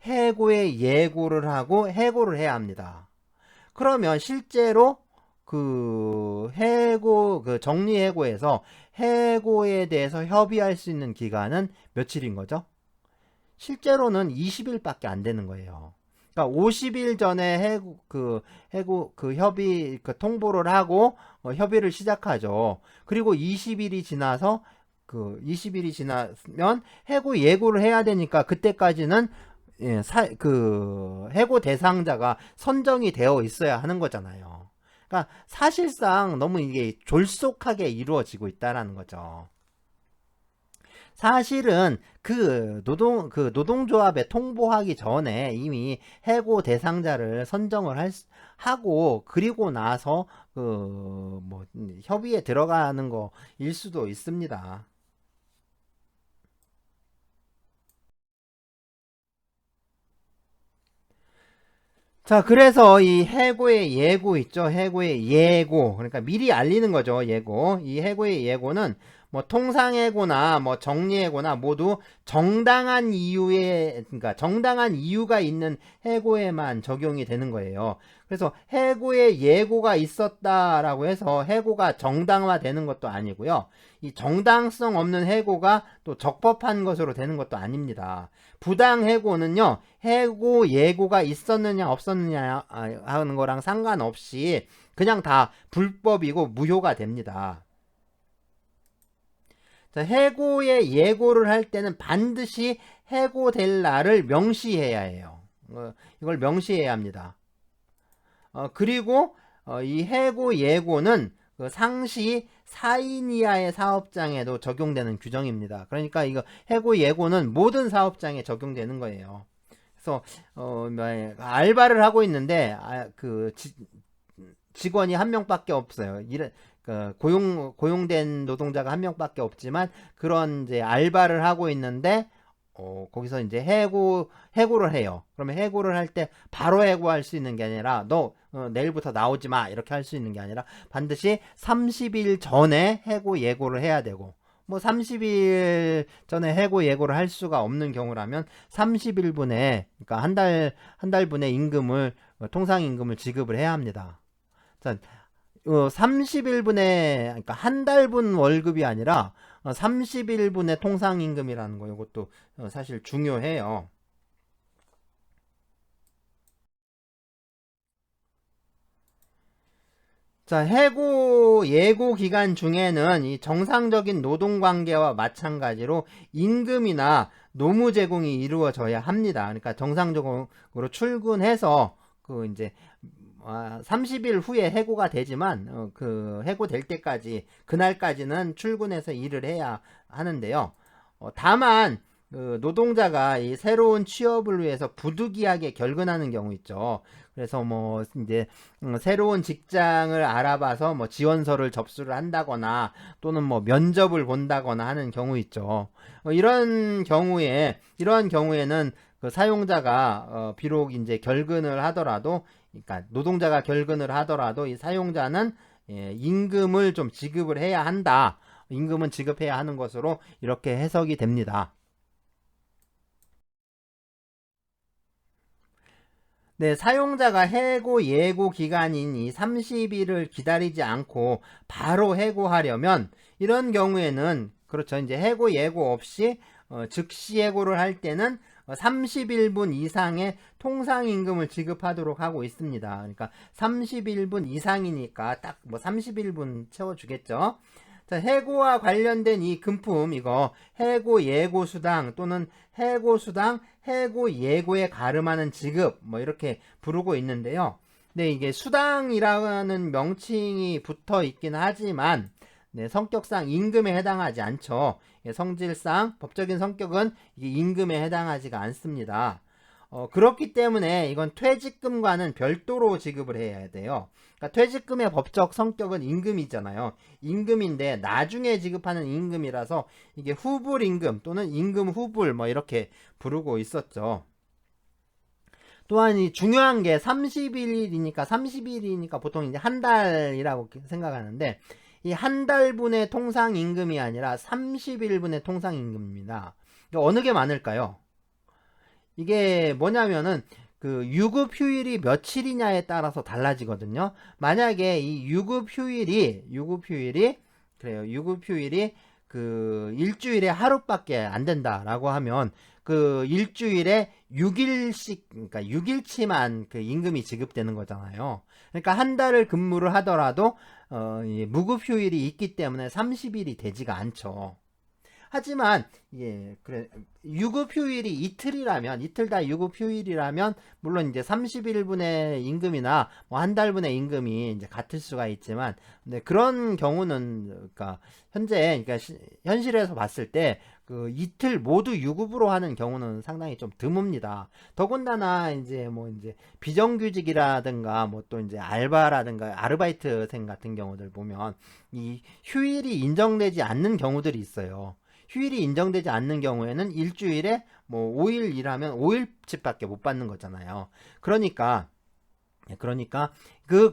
해고에 예고를 하고 해고를 해야 합니다. 그러면 실제로 그 정리해고에서 해고에 대해서 협의할 수 있는 기간은 며칠인 거죠? 실제로는 20일밖에 안 되는 거예요. 그러니까 50일 전에 협의, 통보를 하고, 협의를 시작하죠. 그리고 20일이 지나서, 20일이 지나면 해고 예고를 해야 되니까 그때까지는, 예, 해고 대상자가 선정이 되어 있어야 하는 거잖아요. 그러니까 사실상 너무 이게 졸속하게 이루어지고 있다라는 거죠. 사실은 노동조합에 통보하기 전에 이미 해고 대상자를 선정을 하고 그리고 나서 협의에 들어가는 거일 수도 있습니다. 자, 그래서 이 해고의 예고 있죠. 해고의 예고. 그러니까 미리 알리는 거죠. 예고. 이 해고의 예고는 뭐 통상해고나 뭐 정리해고나 모두 그러니까 정당한 이유가 있는 해고에만 적용이 되는 거예요. 그래서 해고의 예고가 있었다라고 해서 해고가 정당화되는 것도 아니고요. 이 정당성 없는 해고가 또 적법한 것으로 되는 것도 아닙니다. 부당해고는요, 해고 예고가 있었느냐 없었느냐 하는 거랑 상관없이 그냥 다 불법이고 무효가 됩니다. 자, 해고의 예고를 할 때는 반드시 해고될 날을 명시해야 해요. 이걸 명시해야 합니다. 그리고 이 해고 예고는 상시 4인 이하의 사업장에도 적용되는 규정입니다. 그러니까 이거 해고 예고는 모든 사업장에 적용되는 거예요. 그래서 알바를 하고 있는데 직원이 한 명밖에 없어요. 고용된 노동자가 한 명밖에 없지만 그런 이제 알바를 하고 있는데 거기서 이제 해고를 해요. 그러면 해고를 할 때 바로 해고할 수 있는 게 아니라 너 내일부터 나오지 마 이렇게 할 수 있는 게 아니라 반드시 30일 전에 해고 예고를 해야 되고 뭐 30일 전에 해고 예고를 할 수가 없는 경우라면 30일분에 그러니까 한 달분의 임금을 통상 임금을 지급을 해야 합니다. 자, 30일분의 그러니까 한 달분 월급이 아니라 30일분의 통상임금이라는 거 이것도 사실 중요해요. 자, 해고 예고 기간 중에는 이 정상적인 노동관계와 마찬가지로 임금이나 노무 제공이 이루어져야 합니다. 그러니까 정상적으로 출근해서 이제 30일 후에 해고가 되지만 해고될 때까지 그날까지는 출근해서 일을 해야 하는데요. 다만 노동자가 이 새로운 취업을 위해서 부득이하게 결근하는 경우 있죠. 그래서 뭐 이제 새로운 직장을 알아봐서 뭐 지원서를 접수를 한다거나 또는 뭐 면접을 본다거나 하는 경우 있죠. 이런 경우에는 사용자가 비록 이제 결근을 하더라도 그러니까 노동자가 결근을 하더라도 이 사용자는 임금을 좀 지급을 해야 한다. 임금은 지급해야 하는 것으로 이렇게 해석이 됩니다. 네, 사용자가 해고 예고 기간인 이 30일을 기다리지 않고 바로 해고하려면 이런 경우에는 그렇죠. 이제 해고 예고 없이 즉시 해고를 할 때는 30일분 이상의 통상임금을 지급하도록 하고 있습니다. 그러니까 31분 이상이니까 딱 뭐 31분 채워주겠죠. 자, 해고와 관련된 이 금품, 이거 해고 예고 수당 또는 해고 수당, 해고 예고에 가름하는 지급 뭐 이렇게 부르고 있는데요. 네, 이게 수당이라는 명칭이 붙어 있긴 하지만 네, 성격상 임금에 해당하지 않죠. 성질상 법적인 성격은 이게 임금에 해당하지가 않습니다. 그렇기 때문에 이건 퇴직금과는 별도로 지급을 해야 돼요. 그러니까 퇴직금의 법적 성격은 임금이잖아요. 임금인데 나중에 지급하는 임금이라서 이게 후불임금 또는 임금 후불 뭐 이렇게 부르고 있었죠. 또한 이 중요한 게 30일이니까 보통 이제 한 달이라고 생각하는데 이 한 달분의 통상임금이 아니라 30일분의 통상임금입니다. 어느 게 많을까요? 이게 뭐냐면은 그 유급 휴일이 며칠이냐에 따라서 달라지거든요. 만약에 이 유급 휴일이 그래요. 유급 휴일이 그 일주일에 하루밖에 안 된다라고 하면 그 일주일에 6일씩 그러니까 6일치만 그 임금이 지급되는 거잖아요. 그러니까 한 달을 근무를 하더라도 무급 휴일이 있기 때문에 30일이 되지가 않죠. 하지만 그래 유급 휴일이 이틀 다 유급 휴일이라면 물론 이제 31분의 임금이나 뭐 한 달분의 임금이 이제 같을 수가 있지만 근데 그런 경우는 그러니까 현재 그러니까 현실에서 봤을 때 그 이틀 모두 유급으로 하는 경우는 상당히 좀 드뭅니다. 더군다나 이제 뭐 이제 비정규직이라든가 뭐 또 이제 알바라든가 아르바이트생 같은 경우들 보면 이 휴일이 인정되지 않는 경우들이 있어요. 휴일이 인정되지 않는 경우에는 일주일에 뭐 5일 일하면 5일치밖에 못 받는 거잖아요. 그러니까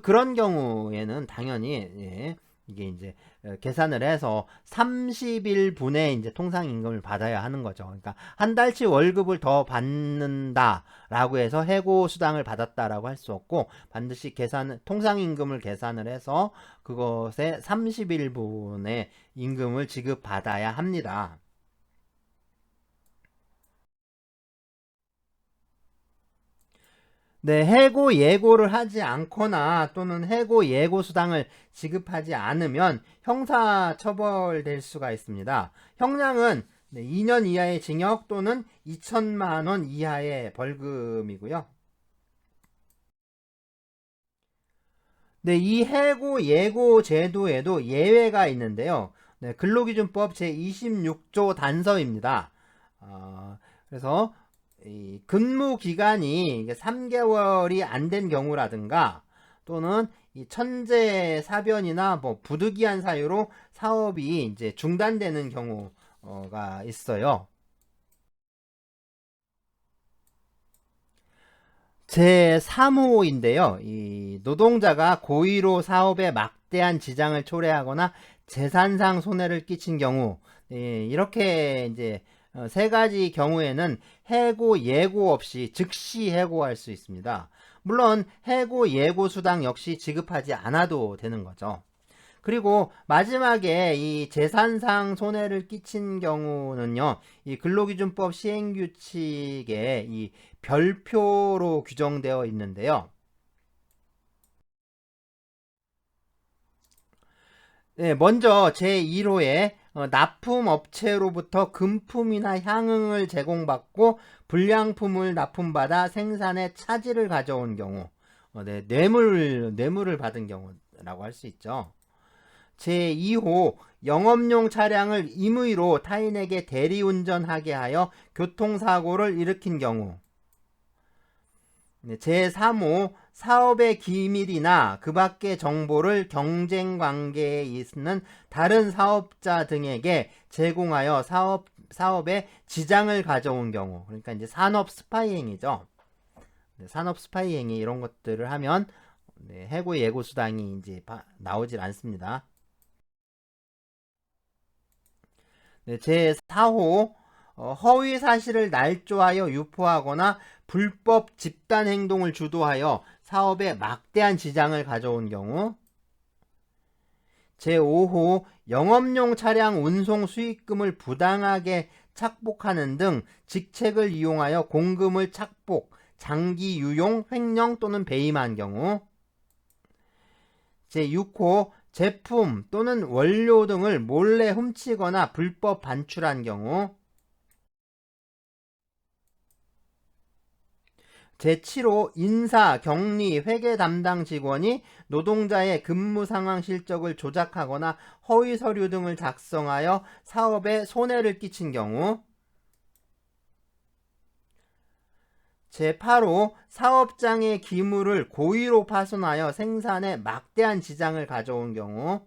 그런 경우에는 당연히 이게 이제 계산을 해서 30일분의 이제 통상임금을 받아야 하는 거죠. 그러니까 한 달치 월급을 더 받는다라고 해서 해고 수당을 받았다라고 할 수 없고 반드시 통상임금을 계산을 해서 그것에 30일분의 임금을 지급받아야 합니다. 네, 해고 예고를 하지 않거나 또는 해고 예고 수당을 지급하지 않으면 형사 처벌될 수가 있습니다. 형량은 2년 이하의 징역 또는 2천만 원 이하의 벌금이고요. 네, 이 해고 예고 제도에도 예외가 있는데요. 네, 근로기준법 제26조 단서입니다. 그래서 이 근무 기간이 3개월이 안 된 경우라든가 또는 이 천재 사변이나 뭐 부득이한 사유로 사업이 이제 중단되는 경우가 있어요. 제3호인데요. 이 노동자가 고의로 사업에 막대한 지장을 초래하거나 재산상 손해를 끼친 경우, 이렇게 이제 세 가지 경우에는 해고 예고 없이 즉시 해고할 수 있습니다. 물론 해고 예고 수당 역시 지급하지 않아도 되는 거죠. 그리고 마지막에 이 재산상 손해를 끼친 경우는요, 이 근로기준법 시행규칙에 이 별표로 규정되어 있는데요. 네, 먼저 제1호에 납품업체로부터 금품이나 향응을 제공받고 불량품을 납품받아 생산에 차질을 가져온 경우, 네, 뇌물을 받은 경우라고 할 수 있죠. 제2호 영업용 차량을 임의로 타인에게 대리운전하게 하여 교통사고를 일으킨 경우. 제3호 사업의 기밀이나 그 밖의 정보를 경쟁관계에 있는 다른 사업자 등에게 제공하여 사업에 지장을 가져온 경우. 그러니까 이제 산업 스파이 행위죠. 산업 스파이 행위 이런 것들을 하면 해고 예고 수당이 이제 나오질 않습니다. 제4호 허위 사실을 날조하여 유포하거나 불법 집단 행동을 주도하여 사업에 막대한 지장을 가져온 경우. 제5호 영업용 차량 운송 수익금을 부당하게 착복하는 등 직책을 이용하여 공금을 착복, 장기 유용, 횡령 또는 배임한 경우. 제6호 제품 또는 원료 등을 몰래 훔치거나 불법 반출한 경우. 제7호 인사, 격리, 회계 담당 직원이 노동자의 근무 상황 실적을 조작하거나 허위 서류 등을 작성하여 사업에 손해를 끼친 경우. 제8호 사업장의 기물을 고의로 파손하여 생산에 막대한 지장을 가져온 경우.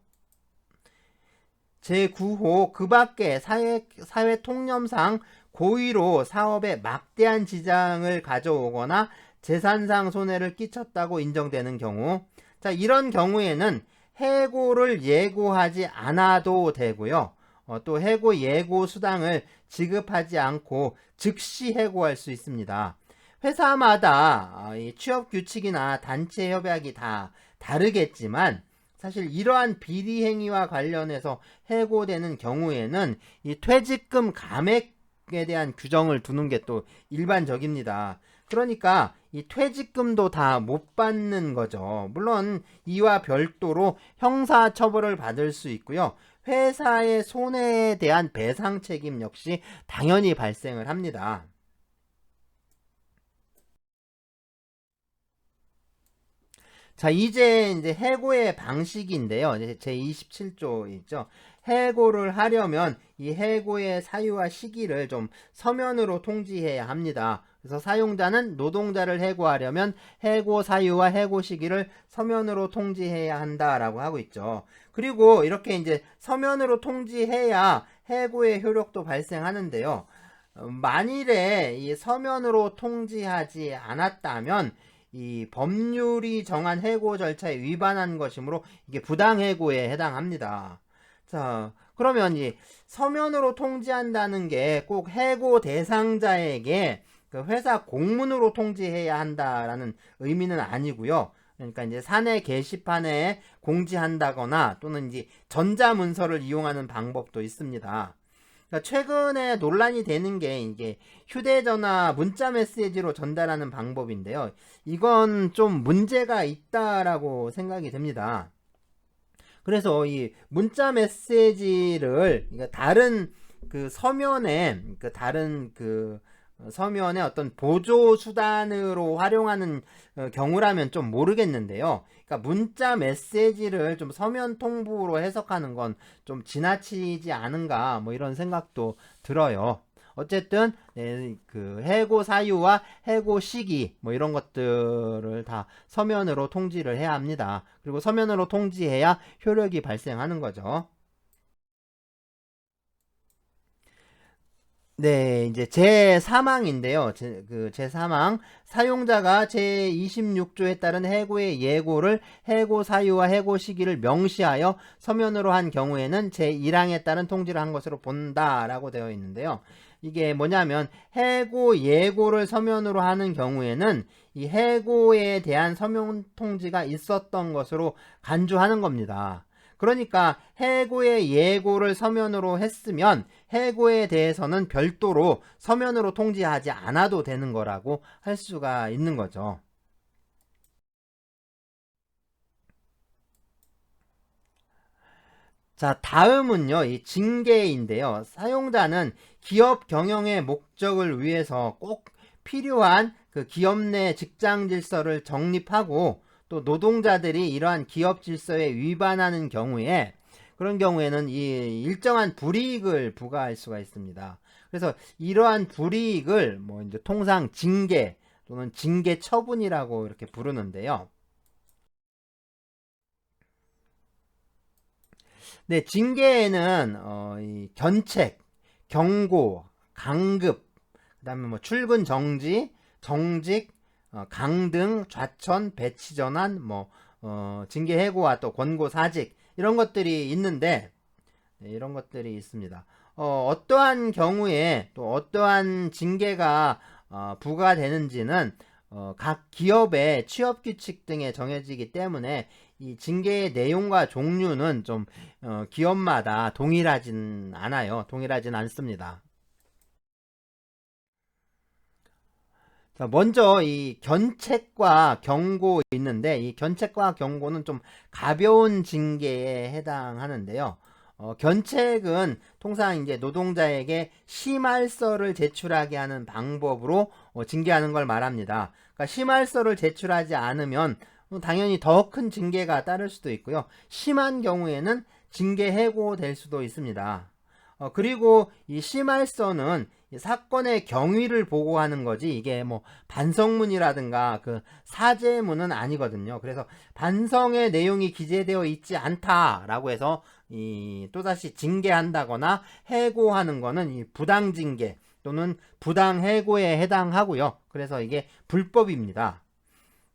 제9호 그 밖에 사회 통념상 고의로 사업에 막대한 지장을 가져오거나 재산상 손해를 끼쳤다고 인정되는 경우. 자, 이런 경우에는 해고를 예고하지 않아도 되고요. 또 해고 예고 수당을 지급하지 않고 즉시 해고할 수 있습니다. 회사마다 이 취업 규칙이나 단체 협약이 다 다르겠지만 사실 이러한 비리 행위와 관련해서 해고되는 경우에는 이 퇴직금 감액에 대한 규정을 두는 게 또 일반적입니다. 그러니까 이 퇴직금도 다 못 받는 거죠. 물론 이와 별도로 형사처벌을 받을 수 있고요. 회사의 손해에 대한 배상 책임 역시 당연히 발생을 합니다. 자, 이제 해고의 방식인데요. 제 27조 있죠. 해고를 하려면 이 해고의 사유와 시기를 좀 서면으로 통지해야 합니다. 그래서 사용자는 노동자를 해고하려면 해고 사유와 해고 시기를 서면으로 통지해야 한다라고 하고 있죠. 그리고 이렇게 이제 서면으로 통지해야 해고의 효력도 발생하는데요. 만일에 이 서면으로 통지하지 않았다면 이 법률이 정한 해고 절차에 위반한 것이므로 이게 부당해고에 해당합니다. 자, 그러면 이 서면으로 통지한다는 게 꼭 해고 대상자에게 그 회사 공문으로 통지해야 한다라는 의미는 아니고요. 그러니까 이제 사내 게시판에 공지한다거나 또는 이제 전자문서를 이용하는 방법도 있습니다. 그러니까 최근에 논란이 되는 게 이게 휴대전화 문자 메시지로 전달하는 방법인데요. 이건 좀 문제가 있다라고 생각이 됩니다. 그래서 이 문자 메시지를 다른 그 서면에 서면의 어떤 보조 수단으로 활용하는 경우라면 좀 모르겠는데요. 그러니까 문자 메시지를 좀 서면 통보로 해석하는 건 좀 지나치지 않은가 뭐 이런 생각도 들어요. 어쨌든 그 해고 사유와 해고 시기 뭐 이런 것들을 다 서면으로 통지를 해야 합니다. 그리고 서면으로 통지해야 효력이 발생하는 거죠. 네, 이제 제3항인데요. 제3항 사용자가 제26조에 따른 해고의 예고를 해고 사유와 해고 시기를 명시하여 서면으로 한 경우에는 제1항에 따른 통지를 한 것으로 본다라고 되어 있는데요. 이게 뭐냐면 해고 예고를 서면으로 하는 경우에는 이 해고에 대한 서면 통지가 있었던 것으로 간주하는 겁니다. 그러니까 해고의 예고를 서면으로 했으면 해고에 대해서는 별도로 서면으로 통지하지 않아도 되는 거라고 할 수가 있는 거죠. 자, 다음은요, 이 징계인데요. 사용자는 기업 경영의 목적을 위해서 꼭 필요한 그 기업 내 직장 질서를 정립하고 또 노동자들이 이러한 기업 질서에 위반하는 경우에 그런 경우에는 이 일정한 불이익을 부과할 수가 있습니다. 그래서 이러한 불이익을 뭐 이제 통상 징계 또는 징계 처분이라고 이렇게 부르는데요. 네, 징계에는 이 견책, 경고, 강급, 그다음에 뭐 출근 정지, 정직, 강등, 좌천, 배치 전환, 징계 해고와 또 권고 사직 이런 것들이 있는데 네, 이런 것들이 있습니다. 어떠한 경우에 또 어떠한 징계가 부과되는지는 각 기업의 취업 규칙 등에 정해지기 때문에 이 징계의 내용과 종류는 좀 기업마다 동일하진 않아요. 동일하진 않습니다. 자, 먼저 이 견책과 경고 있는데, 이 견책과 경고는 좀 가벼운 징계에 해당하는데요. 견책은 통상 이제 노동자에게 심할서를 제출하게 하는 방법으로 징계하는 걸 말합니다. 그러니까 심할서를 제출하지 않으면 당연히 더 큰 징계가 따를 수도 있고요. 심한 경우에는 징계 해고될 수도 있습니다. 그리고 이 심할서는 사건의 경위를 보고하는 거지, 이게 뭐 반성문이라든가 그 사죄문은 아니거든요. 그래서 반성의 내용이 기재되어 있지 않다라고 해서 또다시 징계한다거나 해고하는 거는 이 부당징계 또는 부당해고에 해당하고요. 그래서 이게 불법입니다.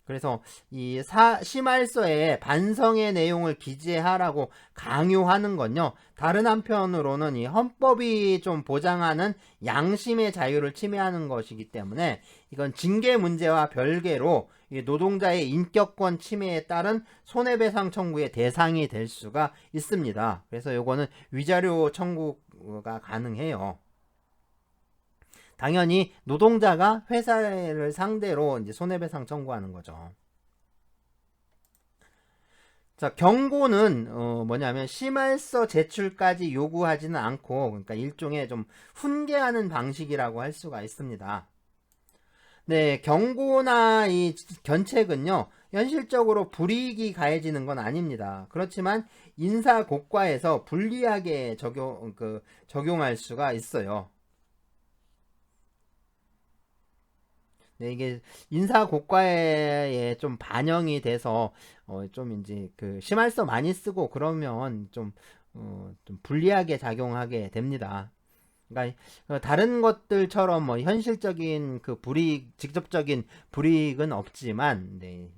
그래서 이 심할서에 반성의 내용을 기재하라고 강요하는 건요, 다른 한편으로는 이 헌법이 좀 보장하는 양심의 자유를 침해하는 것이기 때문에 이건 징계 문제와 별개로 노동자의 인격권 침해에 따른 손해배상 청구의 대상이 될 수가 있습니다. 그래서 이거는 위자료 청구가 가능해요. 당연히 노동자가 회사를 상대로 이제 손해배상 청구하는 거죠. 자, 경고는 뭐냐면 심할서 제출까지 요구하지는 않고, 그러니까 일종의 좀 훈계하는 방식이라고 할 수가 있습니다. 네, 경고나 이 견책은요, 현실적으로 불이익이 가해지는 건 아닙니다. 그렇지만 인사고과에서 불리하게 적용할 수가 있어요. 네, 이게 인사고과에 좀 반영이 돼서 좀 이제 그 심할서 많이 쓰고 그러면 좀 불리하게 작용하게 됩니다. 그러니까 다른 것들처럼 뭐 현실적인 그 불이익, 직접적인 불이익은 없지만, 네,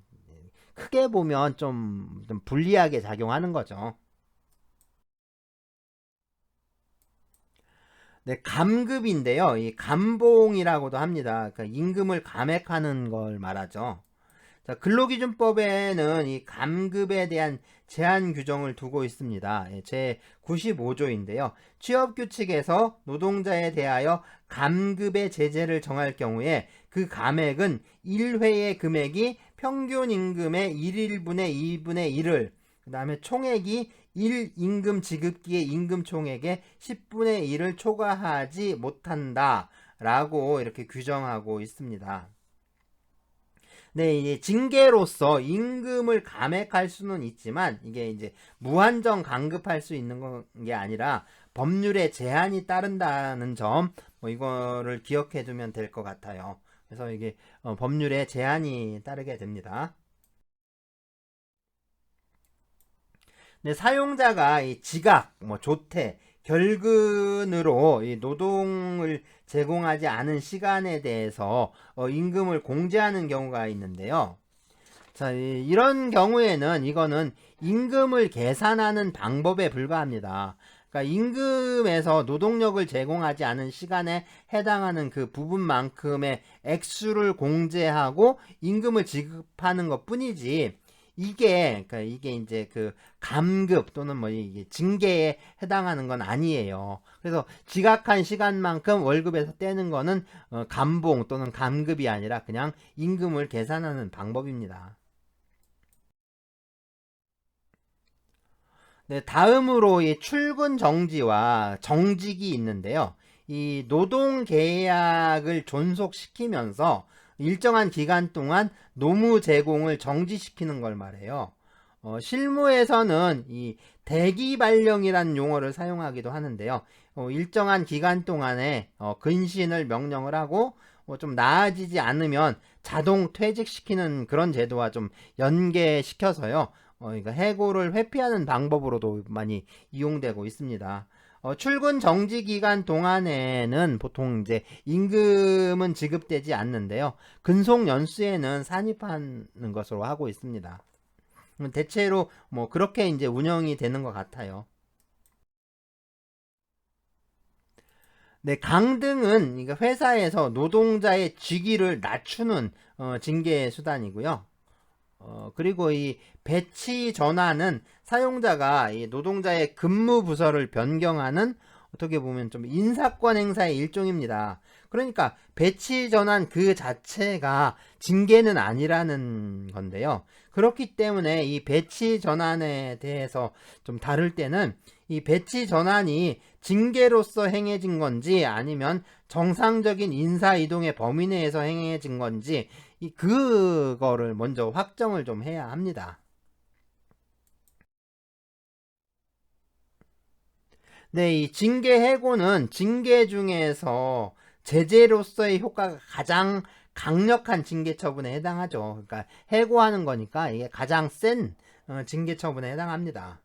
크게 보면 좀 불리하게 작용하는 거죠. 네, 감급인데요. 이 감봉이라고도 합니다. 그러니까 임금을 감액하는 걸 말하죠. 자, 근로기준법에는 이 감급에 대한 제한 규정을 두고 있습니다. 제 95조인데요. 취업규칙에서 노동자에 대하여 감급의 제재를 정할 경우에 그 감액은 1회의 금액이 평균 임금의 1일분의 2분의 1을, 그 다음에 총액이 1임금 지급기의 임금 총액의 10분의 1을 초과하지 못한다 라고 이렇게 규정하고 있습니다. 네, 이제 징계로서 임금을 감액할 수는 있지만 이게 이제 무한정 강급할 수 있는 게 아니라 법률에 제한이 따른다는 점, 뭐 이거를 기억해 두면 될 것 같아요. 그래서 이게 법률에 제한이 따르게 됩니다. 네, 사용자가 이 지각, 뭐 조퇴, 결근으로 이 노동을 제공하지 않은 시간에 대해서 임금을 공제하는 경우가 있는데요. 자, 이런 경우에는 이거는 임금을 계산하는 방법에 불과합니다. 그러니까 임금에서 노동력을 제공하지 않은 시간에 해당하는 그 부분만큼의 액수를 공제하고 임금을 지급하는 것 뿐이지, 그러니까 이게 이제 그 감급 또는 뭐 이게 징계에 해당하는 건 아니에요. 그래서 지각한 시간만큼 월급에서 떼는 거는 감봉 또는 감급이 아니라 그냥 임금을 계산하는 방법입니다. 네, 다음으로 이 출근 정지와 정직이 있는데요. 이 노동 계약을 존속시키면서 일정한 기간 동안 노무 제공을 정지시키는 걸 말해요. 실무에서는 이 대기 발령이라는 용어를 사용하기도 하는데요. 일정한 기간 동안에 근신을 명령을 하고 좀 나아지지 않으면 자동 퇴직시키는 그런 제도와 좀 연계시켜서요. 그러니까 해고를 회피하는 방법으로도 많이 이용되고 있습니다. 출근 정지 기간 동안에는 보통 이제 임금은 지급되지 않는데요. 근속 연수에는 산입하는 것으로 하고 있습니다. 대체로 뭐 그렇게 이제 운영이 되는 것 같아요. 네, 강등은 그러니까 회사에서 노동자의 직위를 낮추는 징계 수단이고요. 그리고 이 배치 전환은 사용자가 이 노동자의 근무 부서를 변경하는 어떻게 보면 좀 인사권 행사의 일종입니다. 그러니까 배치 전환 그 자체가 징계는 아니라는 건데요. 그렇기 때문에 이 배치 전환에 대해서 좀 다룰 때는 이 배치 전환이 징계로서 행해진 건지 아니면 정상적인 인사 이동의 범위 내에서 행해진 건지 그거를 먼저 확정을 좀 해야 합니다. 네, 이 징계 해고는 징계 중에서 제재로서의 효과가 가장 강력한 징계 처분에 해당하죠. 그러니까 해고하는 거니까 이게 가장 센 징계 처분에 해당합니다.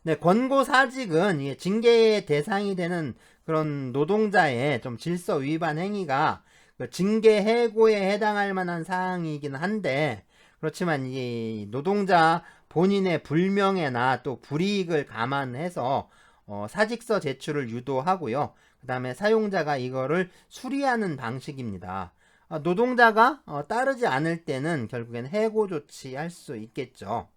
네, 권고사직은 징계의 대상이 되는 그런 노동자의 좀 질서 위반 행위가 그 징계 해고에 해당할 만한 사항이긴 한데, 그렇지만 이 노동자 본인의 불명예나 또 불이익을 감안해서 사직서 제출을 유도하고요. 그 다음에 사용자가 이거를 수리하는 방식입니다. 노동자가 따르지 않을 때는 결국엔 해고 조치할 수 있겠죠.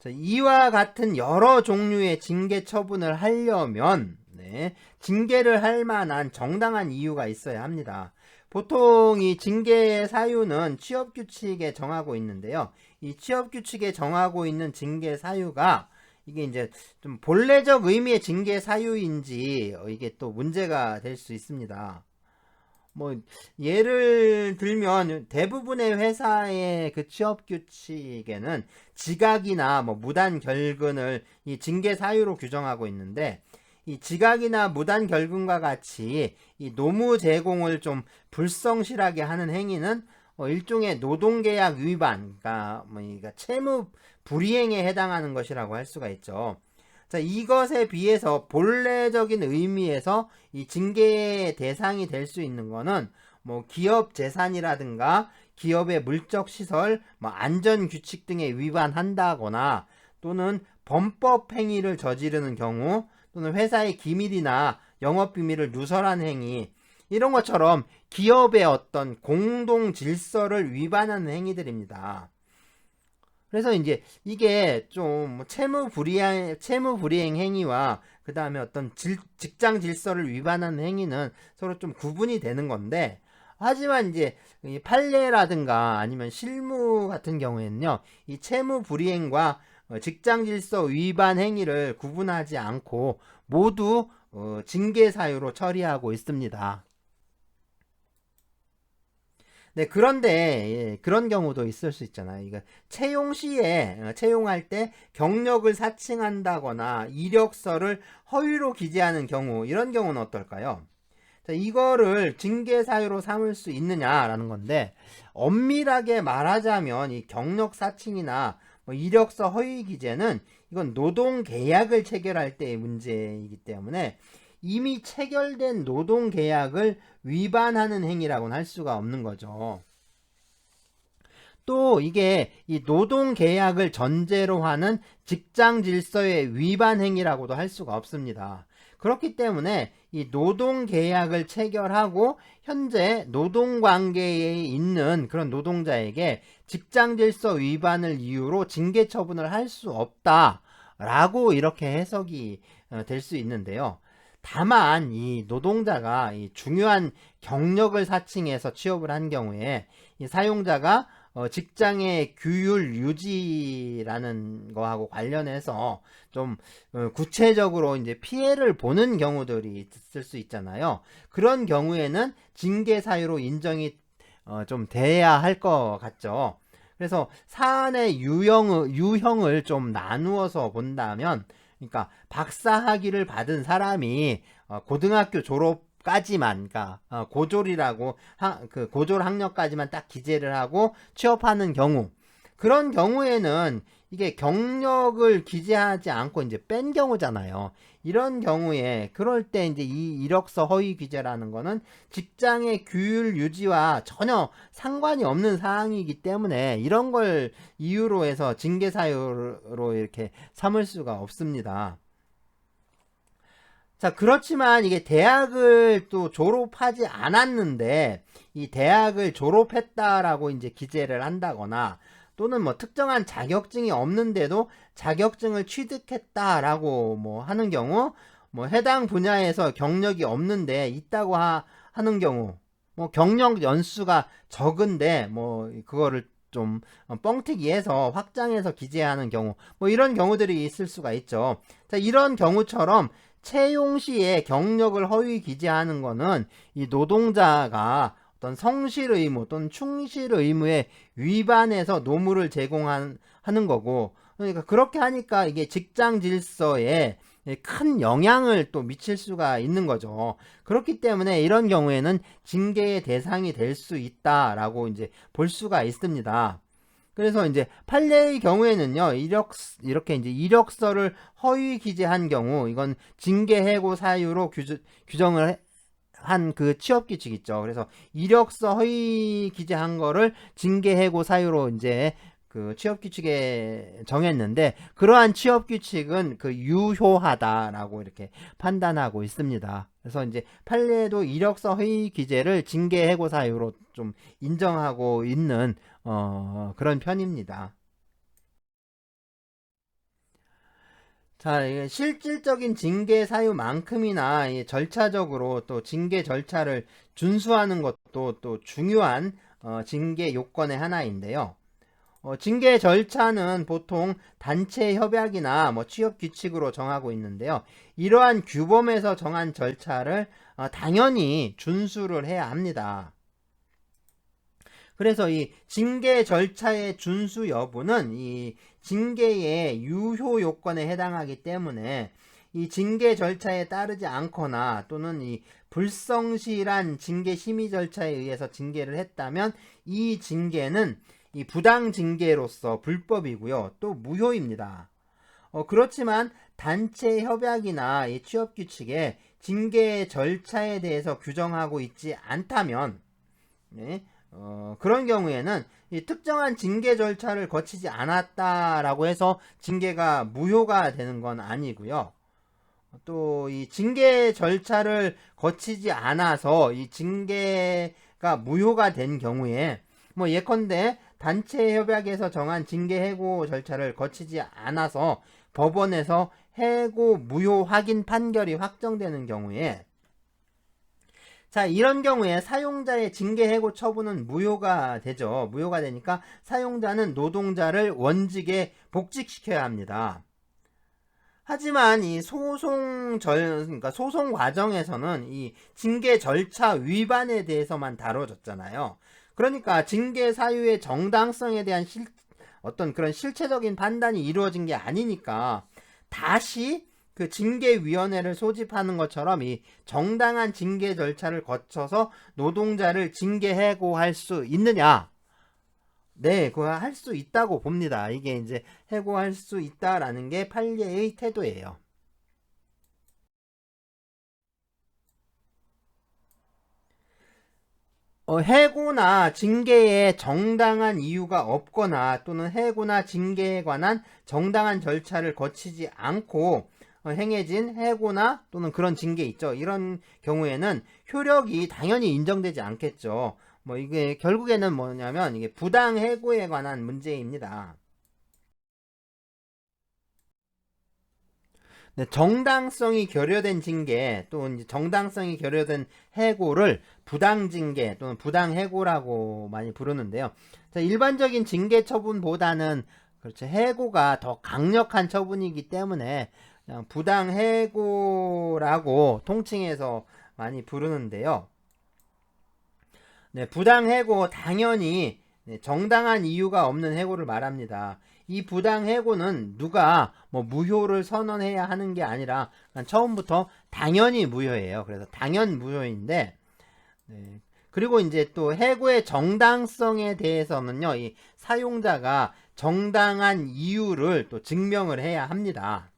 이와 같은 여러 종류의 징계 처분을 하려면 징계를 할 만한 정당한 이유가 있어야 합니다. 보통 이 징계의 사유는 취업규칙에 정하고 있는데요. 이 취업규칙에 정하고 있는 징계 사유가 이게 이제 좀 본래적 의미의 징계 사유인지 이게 또 문제가 될 수 있습니다. 뭐 예를 들면 대부분의 회사의 그 취업 규칙에는 지각이나 뭐 무단 결근을 이 징계 사유로 규정하고 있는데, 이 지각이나 무단 결근과 같이 이 노무 제공을 좀 불성실하게 하는 행위는 일종의 노동계약 위반, 그러니까 채무 불이행에 해당하는 것이라고 할 수가 있죠. 자, 이것에 비해서 본래적인 의미에서 이 징계의 대상이 될 수 있는 거는 뭐 기업 재산이라든가 기업의 물적 시설, 뭐 안전 규칙 등에 위반한다거나 또는 범법 행위를 저지르는 경우 또는 회사의 기밀이나 영업 비밀을 누설한 행위, 이런 것처럼 기업의 어떤 공동 질서를 위반하는 행위들입니다. 그래서 이제 이게 좀 채무 불이행 행위와 그 다음에 어떤 직장 질서를 위반하는 행위는 서로 좀 구분이 되는 건데, 하지만 이제 이 판례라든가 아니면 실무 같은 경우에는요, 이 채무 불이행과 직장 질서 위반 행위를 구분하지 않고 모두 징계 사유로 처리하고 있습니다. 네, 그런데 그런 경우도 있을 수 있잖아요. 이거 채용 시에 채용할 때 경력을 사칭한다거나 이력서를 허위로 기재하는 경우, 이런 경우는 어떨까요? 자, 이거를 징계 사유로 삼을 수 있느냐라는 건데, 엄밀하게 말하자면 이 경력 사칭이나 뭐 이력서 허위 기재는 이건 노동 계약을 체결할 때의 문제이기 때문에 이미 체결된 노동 계약을 위반하는 행위라고는 할 수가 없는 거죠. 또 이게 이 노동 계약을 전제로 하는 직장 질서의 위반 행위라고도 할 수가 없습니다. 그렇기 때문에 이 노동 계약을 체결하고 현재 노동 관계에 있는 그런 노동자에게 직장 질서 위반을 이유로 징계 처분을 할 수 없다라고 이렇게 해석이 될 수 있는데요. 다만 이 노동자가 이 중요한 경력을 사칭해서 취업을 한 경우에 이 사용자가 직장의 규율 유지라는 거하고 관련해서 좀 구체적으로 이제 피해를 보는 경우들이 있을 수 있잖아요. 그런 경우에는 징계 사유로 인정이 좀 돼야 할 것 같죠. 그래서 사안의 유형을 좀 나누어서 본다면, 그러니까 박사학위를 받은 사람이 고등학교 졸업까지만, 그러니까 고졸이라고 그 고졸 학력까지만 딱 기재를 하고 취업하는 경우, 그런 경우에는 이게 경력을 기재하지 않고 이제 뺀 경우잖아요. 이런 경우에 그럴 때 이제 이 이력서 허위 기재라는 거는 직장의 규율 유지와 전혀 상관이 없는 사항이기 때문에 이런 걸 이유로 해서 징계 사유로 이렇게 삼을 수가 없습니다. 자, 그렇지만 이게 대학을 또 졸업하지 않았는데 이 대학을 졸업했다라고 이제 기재를 한다거나 또는 뭐 특정한 자격증이 없는데도 자격증을 취득했다라고 뭐 하는 경우, 뭐 해당 분야에서 경력이 없는데 있다고 하는 경우, 뭐 경력 연수가 적은데 뭐 그거를 좀 뻥튀기해서 확장해서 기재하는 경우, 뭐 이런 경우들이 있을 수가 있죠. 자, 이런 경우처럼 채용 시에 경력을 허위 기재하는 거는 이 노동자가 어떤 성실 의무 또는 충실 의무에 위반해서 노무를 제공하는 거고, 그러니까 그렇게 하니까 이게 직장 질서에 큰 영향을 또 미칠 수가 있는 거죠. 그렇기 때문에 이런 경우에는 징계의 대상이 될 수 있다라고 이제 볼 수가 있습니다. 그래서 이제 판례의 경우에는요, 이렇게 이제 이력서를 허위 기재한 경우, 이건 징계 해고 사유로 규정을 한 그 취업 규칙 있죠. 그래서 이력서 허위 기재한 거를 징계 해고 사유로 이제 그 취업 규칙에 정했는데, 그러한 취업 규칙은 그 유효하다라고 이렇게 판단하고 있습니다. 그래서 이제 판례도 이력서 허위 기재를 징계 해고 사유로 좀 인정하고 있는 그런 편입니다. 자, 이게 실질적인 징계 사유만큼이나 이 절차적으로 또 징계 절차를 준수하는 것도 또 중요한 징계 요건의 하나인데요. 징계 절차는 보통 단체 협약이나 뭐 취업 규칙으로 정하고 있는데요. 이러한 규범에서 정한 절차를 당연히 준수를 해야 합니다. 그래서 이 징계 절차의 준수 여부는 이 징계의 유효 요건에 해당하기 때문에 이 징계 절차에 따르지 않거나 또는 이 불성실한 징계 심의 절차에 의해서 징계를 했다면 이 징계는 이 부당 징계로서 불법이고요. 또 무효입니다. 그렇지만 단체 협약이나 이 취업 규칙에 징계 절차에 대해서 규정하고 있지 않다면, 네, 그런 경우에는 이 특정한 징계 절차를 거치지 않았다라고 해서 징계가 무효가 되는 건 아니고요. 또 이 징계 절차를 거치지 않아서 이 징계가 무효가 된 경우에, 뭐 예컨대 단체 협약에서 정한 징계 해고 절차를 거치지 않아서 법원에서 해고 무효 확인 판결이 확정되는 경우에, 자, 이런 경우에 사용자의 징계 해고 처분은 무효가 되죠. 무효가 되니까 사용자는 노동자를 원직에 복직시켜야 합니다. 하지만 이 그러니까 소송 과정에서는 이 징계 절차 위반에 대해서만 다뤄졌잖아요. 그러니까 징계 사유의 정당성에 대한 어떤 그런 실체적인 판단이 이루어진 게 아니니까 다시 그 징계위원회를 소집하는 것처럼 이 정당한 징계 절차를 거쳐서 노동자를 징계 해고할 수 있느냐? 네, 그거 할 수 있다고 봅니다. 이게 이제 해고할 수 있다라는 게 판례의 태도예요. 해고나 징계에 정당한 이유가 없거나 또는 해고나 징계에 관한 정당한 절차를 거치지 않고 행해진 해고나 또는 그런 징계 있죠. 이런 경우에는 효력이 당연히 인정되지 않겠죠. 뭐 이게 결국에는 뭐냐면 이게 부당 해고에 관한 문제입니다. 네, 정당성이 결여된 징계 또는 정당성이 결여된 해고를 부당징계 또는 부당해고라고 많이 부르는데요. 자, 일반적인 징계 처분보다는 그렇죠, 해고가 더 강력한 처분이기 때문에 그냥 부당해고라고 통칭해서 많이 부르는데요. 네, 부당해고 당연히 정당한 이유가 없는 해고를 말합니다. 이 부당해고는 누가 뭐 무효를 선언해야 하는 게 아니라 처음부터 당연히 무효예요. 그래서 당연 무효인데, 네. 그리고 이제 또 해고의 정당성에 대해서는요, 이 사용자가 정당한 이유를 또 증명을 해야 합니다.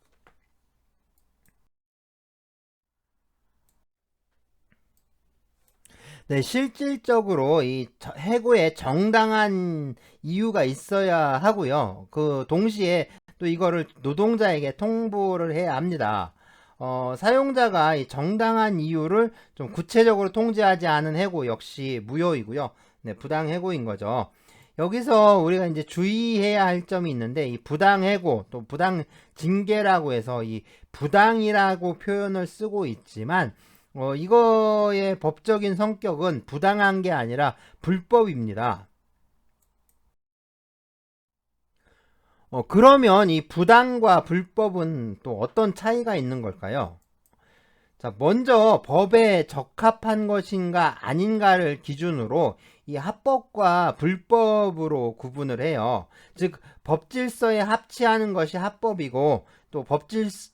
네, 실질적으로 이 해고에 정당한 이유가 있어야 하고요. 그 동시에 또 이거를 노동자에게 통보를 해야 합니다. 사용자가 이 정당한 이유를 좀 구체적으로 통지하지 않은 해고 역시 무효이고요. 네, 부당 해고인 거죠. 여기서 우리가 이제 주의해야 할 점이 있는데, 이 부당 해고 또 부당 징계라고 해서 이 부당이라고 표현을 쓰고 있지만, 이거의 법적인 성격은 부당한 게 아니라 불법입니다. 그러면 이 부당과 불법은 또 어떤 차이가 있는 걸까요? 자, 먼저 법에 적합한 것인가 아닌가를 기준으로 이 합법과 불법으로 구분을 해요. 즉, 법질서에 합치하는 것이 합법이고 또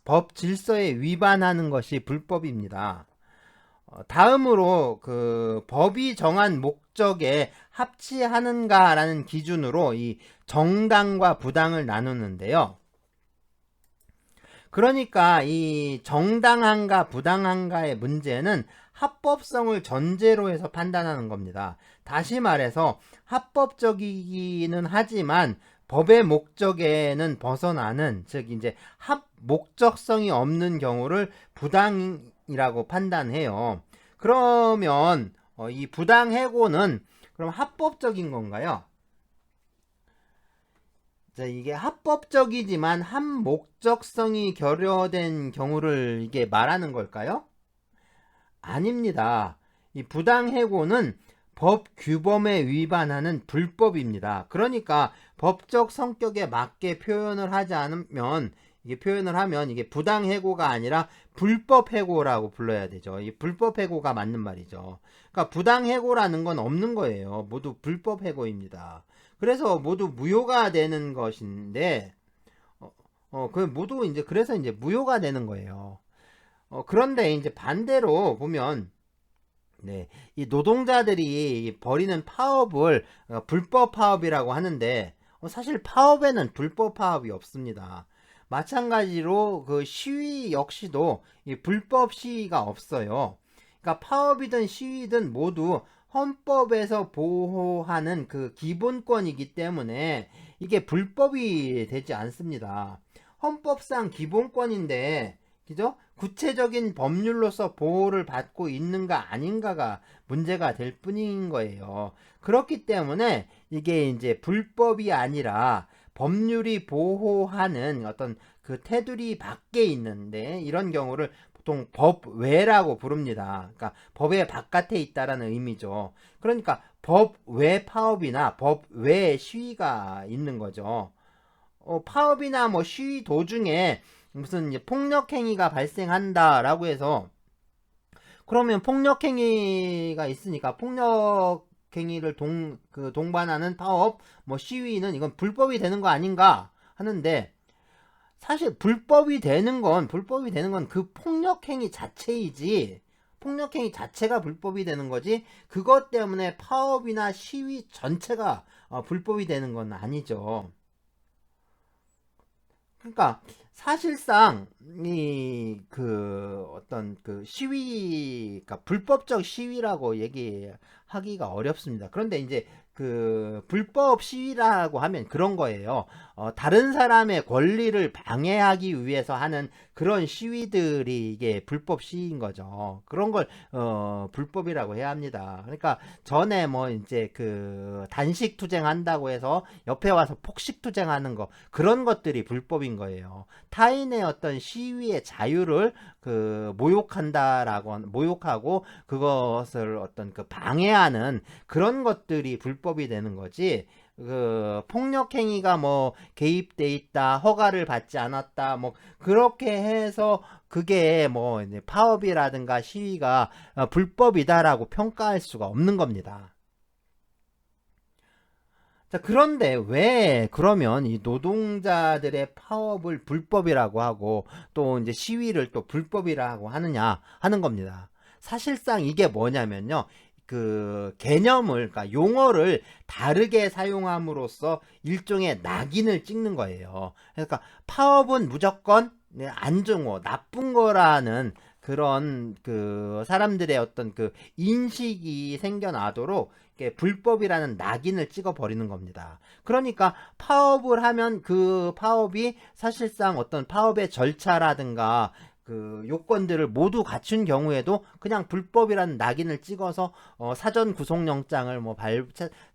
법질서에 위반하는 것이 불법입니다. 다음으로 그 법이 정한 목적에 합치하는가라는 기준으로 이 정당과 부당을 나누는데요. 그러니까 이 정당한가 부당한가의 문제는 합법성을 전제로 해서 판단하는 겁니다. 다시 말해서 합법적이기는 하지만 법의 목적에는 벗어나는, 즉 이제 목적성이 없는 경우를 부당이라고 판단해요. 그러면 이 부당해고는 그럼 합법적인 건가요? 자, 이게 합법적이지만 한목적성이 결여된 경우를 이게 말하는 걸까요? 아닙니다. 이 부당해고는 법 규범에 위반하는 불법입니다. 그러니까 법적 성격에 맞게 표현을 하지 않으면, 표현을 하면 이게 부당해고가 아니라 불법해고라고 불러야 되죠. 이 불법해고가 맞는 말이죠. 그러니까 부당해고라는 건 없는 거예요. 모두 불법해고입니다. 그래서 모두 무효가 되는 것인데, 그 모두 이제 그래서 이제 무효가 되는 거예요. 그런데 이제 반대로 보면, 네, 이 노동자들이 벌이는 파업을 불법 파업이라고 하는데, 사실 파업에는 불법 파업이 없습니다. 마찬가지로 그 시위 역시도 이 불법 시위가 없어요. 그러니까 파업이든 시위든 모두 헌법에서 보호하는 그 기본권이기 때문에 이게 불법이 되지 않습니다. 헌법상 기본권인데, 그죠? 구체적인 법률로서 보호를 받고 있는가 아닌가가 문제가 될 뿐인 거예요. 그렇기 때문에 이게 이제 불법이 아니라 법률이 보호하는 어떤 그 테두리 밖에 있는데, 이런 경우를 보통 법외라고 부릅니다. 그러니까 법의 바깥에 있다라는 의미죠. 그러니까 법외 파업이나 법외 시위가 있는 거죠. 파업이나 뭐 시위 도중에 무슨 이제 폭력행위가 발생한다라고 해서, 그러면 폭력행위가 있으니까 폭력행위를 동반하는 파업, 뭐 시위는 이건 불법이 되는 거 아닌가 하는데, 사실 불법이 되는 건 그 폭력행위 자체이지, 폭력행위 자체가 불법이 되는 거지, 그것 때문에 파업이나 시위 전체가 불법이 되는 건 아니죠. 그러니까 사실상 이 그 어떤 그 시위, 그러니까 불법적 시위라고 얘기하기가 어렵습니다. 그런데 이제 그 불법 시위라고 하면 그런 거예요. 다른 사람의 권리를 방해하기 위해서 하는 그런 시위들이 이게 불법 시위인 거죠. 그런 걸 불법이라고 해야 합니다. 그러니까 전에 뭐 이제 그 단식 투쟁한다고 해서 옆에 와서 폭식 투쟁하는 거, 그런 것들이 불법인 거예요. 타인의 어떤 시위의 자유를 그 모욕하고 그것을 어떤 그 방해하는 그런 것들이 불법이 되는 거지, 그 폭력행위가 뭐 개입돼 있다, 허가를 받지 않았다, 뭐 그렇게 해서 그게 뭐 이제 파업이라든가 시위가 불법이다라고 평가할 수가 없는 겁니다. 자, 그런데 왜 그러면 이 노동자들의 파업을 불법이라고 하고 또 이제 시위를 또 불법이라고 하느냐 하는 겁니다. 사실상 이게 뭐냐면요, 그 개념을, 그러니까 용어를 다르게 사용함으로써 일종의 낙인을 찍는 거예요. 그러니까 파업은 무조건 안 좋은 거, 나쁜 거라는 그런 그 사람들의 어떤 그 인식이 생겨나도록 불법이라는 낙인을 찍어 버리는 겁니다. 그러니까 파업을 하면 그 파업이 사실상 어떤 파업의 절차라든가 그 요건들을 모두 갖춘 경우에도 그냥 불법이라는 낙인을 찍어서 사전 구속영장을 뭐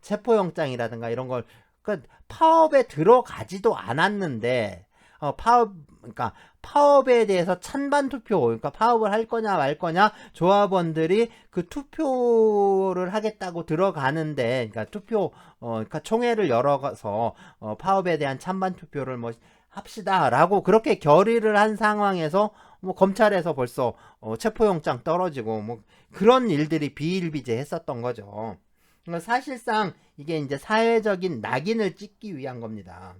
체포영장이라든가 이런 걸 그러니까 파업에 들어가지도 않았는데 그러니까 파업에 대해서 찬반 투표, 그러니까 파업을 할 거냐 말 거냐 조합원들이 그 투표를 하겠다고 들어가는데, 그러니까 그러니까 총회를 열어서 파업에 대한 찬반 투표를 뭐 합시다라고 그렇게 결의를 한 상황에서 뭐 검찰에서 벌써 체포영장 떨어지고 뭐 그런 일들이 비일비재했었던 거죠. 그러니까 사실상 이게 이제 사회적인 낙인을 찍기 위한 겁니다.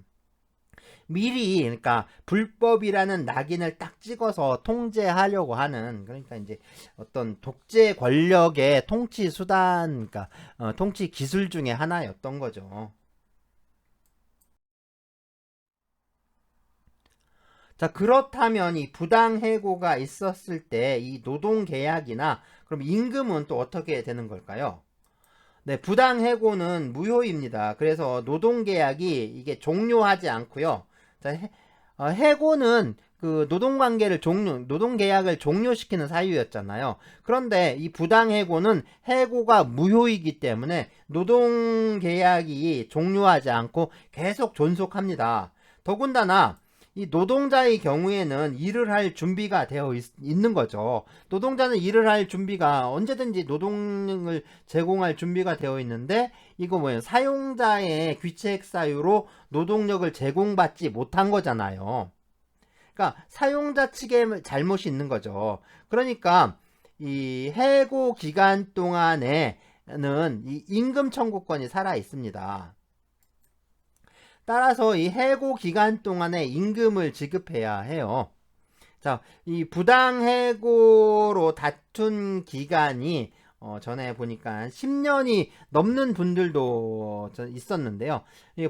미리 그러니까 불법이라는 낙인을 딱 찍어서 통제하려고 하는, 그러니까 이제 어떤 독재 권력의 통치 수단, 그러니까 통치 기술 중에 하나였던 거죠. 자, 그렇다면 이 부당해고가 있었을 때 이 노동계약이나 그럼 임금은 또 어떻게 되는 걸까요? 네, 부당해고는 무효입니다. 그래서 노동계약이 이게 종료하지 않고요. 자, 해고는 그 노동계약을 종료시키는 사유였잖아요. 그런데 이 부당해고는 해고가 무효이기 때문에 노동계약이 종료하지 않고 계속 존속합니다. 더군다나 이 노동자의 경우에는 일을 할 준비가 되어 있는 거죠. 노동자는 일을 할 준비가 언제든지 노동을 제공할 준비가 되어 있는데, 이거 뭐예요? 사용자의 귀책 사유로 노동력을 제공받지 못한 거잖아요. 그러니까 사용자 측에 잘못이 있는 거죠. 그러니까 이 해고 기간 동안에는 이 임금 청구권이 살아 있습니다. 따라서 이 해고 기간 동안에 임금을 지급해야 해요. 자, 이 부당해고로 다툰 기간이 전에 보니까 10년이 넘는 분들도 있었는데요.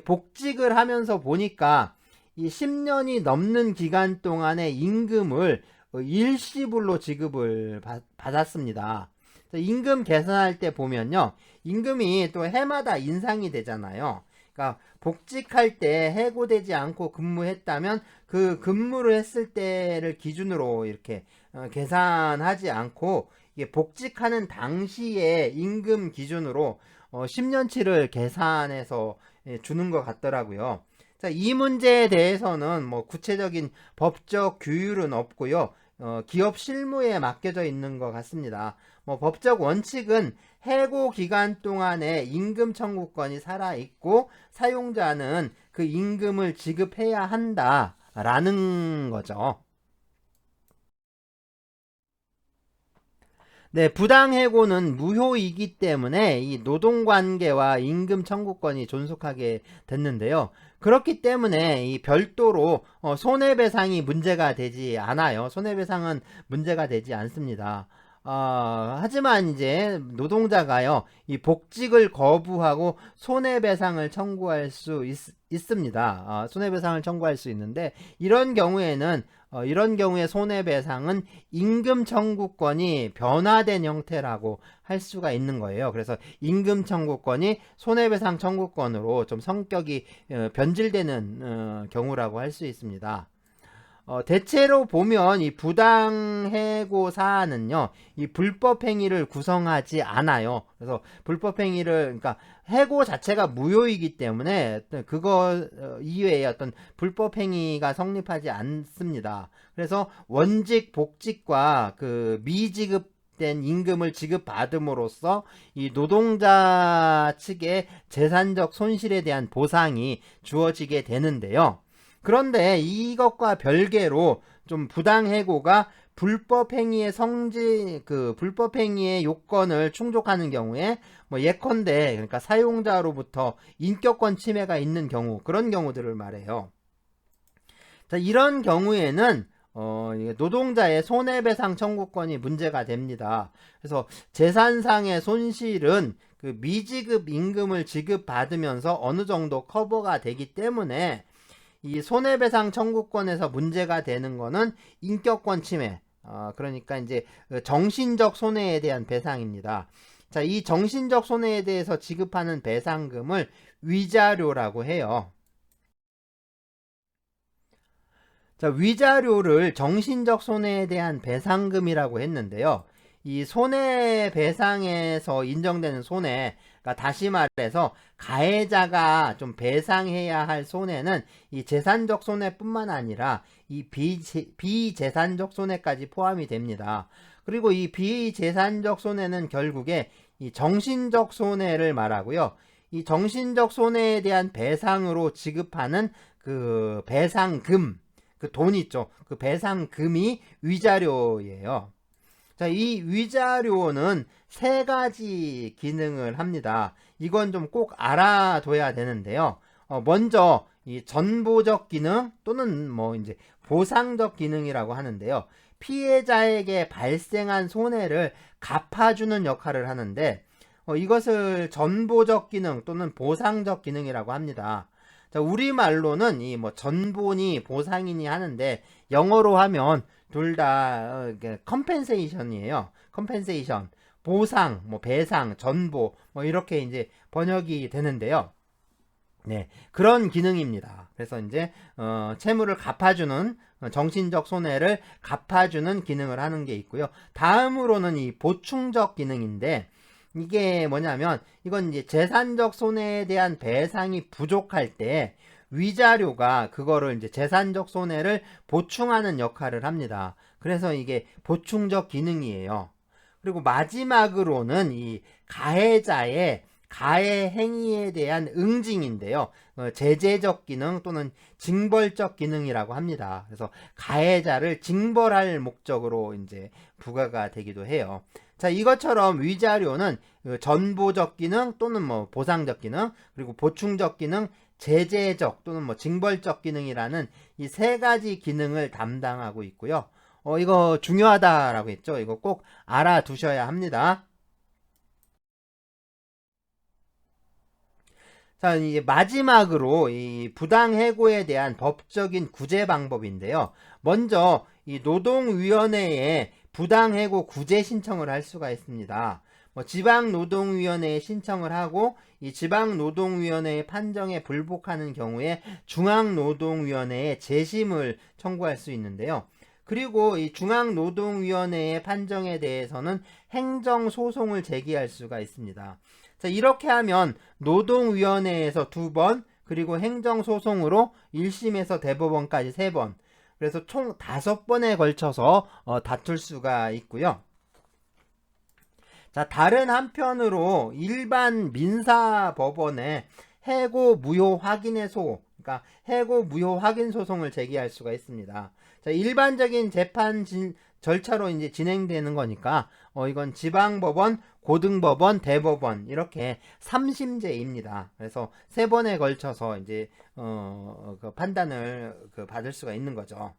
복직을 하면서 보니까 이 10년이 넘는 기간 동안에 임금을 일시불로 지급을 받았습니다. 임금 계산할 때 보면요, 임금이 또 해마다 인상이 되잖아요. 그러니까 복직할 때 해고되지 않고 근무했다면 그 근무를 했을 때를 기준으로 이렇게 계산하지 않고, 이게 복직하는 당시의 임금 기준으로 10년치를 계산해서 주는 것 같더라고요. 자, 이 문제에 대해서는 뭐 구체적인 법적 규율은 없고요. 기업 실무에 맡겨져 있는 것 같습니다. 뭐 법적 원칙은 해고 기간 동안에 임금 청구권이 살아있고 사용자는 그 임금을 지급해야 한다라는 거죠. 네, 부당해고는 무효이기 때문에 이 노동관계와 임금 청구권이 존속하게 됐는데요. 그렇기 때문에 이 별도로 손해배상이 문제가 되지 않아요. 손해배상은 문제가 되지 않습니다. 하지만 이제 노동자가요, 이 복직을 거부하고 손해배상을 청구할 수 있습니다. 손해배상을 청구할 수 있는데, 이런 경우에 손해배상은 임금 청구권이 변화된 형태라고 할 수가 있는 거예요. 그래서 임금 청구권이 손해배상 청구권으로 좀 성격이 변질되는 경우라고 할 수 있습니다. 대체로 보면 이 부당해고 사안은요, 이 불법행위를 구성하지 않아요. 그래서 그러니까 해고 자체가 무효이기 때문에 그거 이외에 어떤 불법행위가 성립하지 않습니다. 그래서 원직 복직과 그 미지급된 임금을 지급받음으로써 이 노동자 측의 재산적 손실에 대한 보상이 주어지게 되는데요. 그런데 이것과 별개로 좀 부당해고가 불법행위의 요건을 충족하는 경우에, 뭐 예컨대 그러니까 사용자로부터 인격권 침해가 있는 경우, 그런 경우들을 말해요. 자, 이런 경우에는 노동자의 손해배상 청구권이 문제가 됩니다. 그래서 재산상의 손실은 그 미지급 임금을 지급받으면서 어느 정도 커버가 되기 때문에, 이 손해배상 청구권에서 문제가 되는 거는 인격권 침해, 그러니까 이제 정신적 손해에 대한 배상입니다. 자, 이 정신적 손해에 대해서 지급하는 배상금을 위자료라고 해요. 자, 위자료를 정신적 손해에 대한 배상금이라고 했는데요. 이 손해배상에서 인정되는 손해가 다시 말해서 가해자가 좀 배상해야 할 손해는 이 재산적 손해뿐만 아니라 이 비재산적 손해까지 포함이 됩니다. 그리고 이 비재산적 손해는 결국에 이 정신적 손해를 말하고요. 이 정신적 손해에 대한 배상으로 지급하는 그 배상금, 그 돈 있죠. 그 배상금이 위자료예요. 자, 이 위자료는 세 가지 기능을 합니다. 이건 좀 꼭 알아둬야 되는데요. 먼저 이 전보적 기능 또는 뭐 이제 보상적 기능이라고 하는데요. 피해자에게 발생한 손해를 갚아주는 역할을 하는데 이것을 전보적 기능 또는 보상적 기능이라고 합니다. 자, 우리말로는 이 뭐 전보니 보상이니 하는데 영어로 하면 둘 다 컴펜세이션이에요. 컴펜세이션, 보상, 뭐 배상, 전보 뭐 이렇게 이제 번역이 되는데요. 네, 그런 기능입니다. 그래서 이제 채무를 갚아주는 정신적 손해를 갚아주는 기능을 하는 게 있고요. 다음으로는 이 보충적 기능인데 이게 뭐냐면 이건 이제 재산적 손해에 대한 배상이 부족할 때 위자료가 그거를 이제 재산적 손해를 보충하는 역할을 합니다. 그래서 이게 보충적 기능이에요. 그리고 마지막으로는 이 가해자의 가해 행위에 대한 응징인데요. 제재적 기능 또는 징벌적 기능이라고 합니다. 그래서 가해자를 징벌할 목적으로 이제 부과가 되기도 해요. 자, 이것처럼 위자료는 전보적 기능 또는 뭐 보상적 기능, 그리고 보충적 기능, 제재적 또는 뭐 징벌적 기능이라는 이 세 가지 기능을 담당하고 있고요. 이거 중요하다라고 했죠. 이거 꼭 알아두셔야 합니다. 자, 이제 마지막으로 이 부당해고에 대한 법적인 구제 방법인데요. 먼저 이 노동위원회에 부당해고 구제 신청을 할 수가 있습니다. 지방노동위원회에 신청을 하고 이 지방노동위원회의 판정에 불복하는 경우에 중앙노동위원회에 재심을 청구할 수 있는데요. 그리고 이 중앙노동위원회의 판정에 대해서는 행정소송을 제기할 수가 있습니다. 자, 이렇게 하면 노동위원회에서 2번, 그리고 행정소송으로 1심에서 대법원까지 3번, 그래서 총 5번에 걸쳐서 다툴 수가 있고요. 자, 다른 한편으로 일반 민사법원에 해고 무효 확인의 그러니까 해고 무효 확인 소송을 제기할 수가 있습니다. 자, 일반적인 재판 절차로 이제 진행되는 거니까 이건 지방법원, 고등법원, 대법원 이렇게 3심제입니다. 그래서 3번에 걸쳐서 이제 그 판단을 받을 수가 있는 거죠.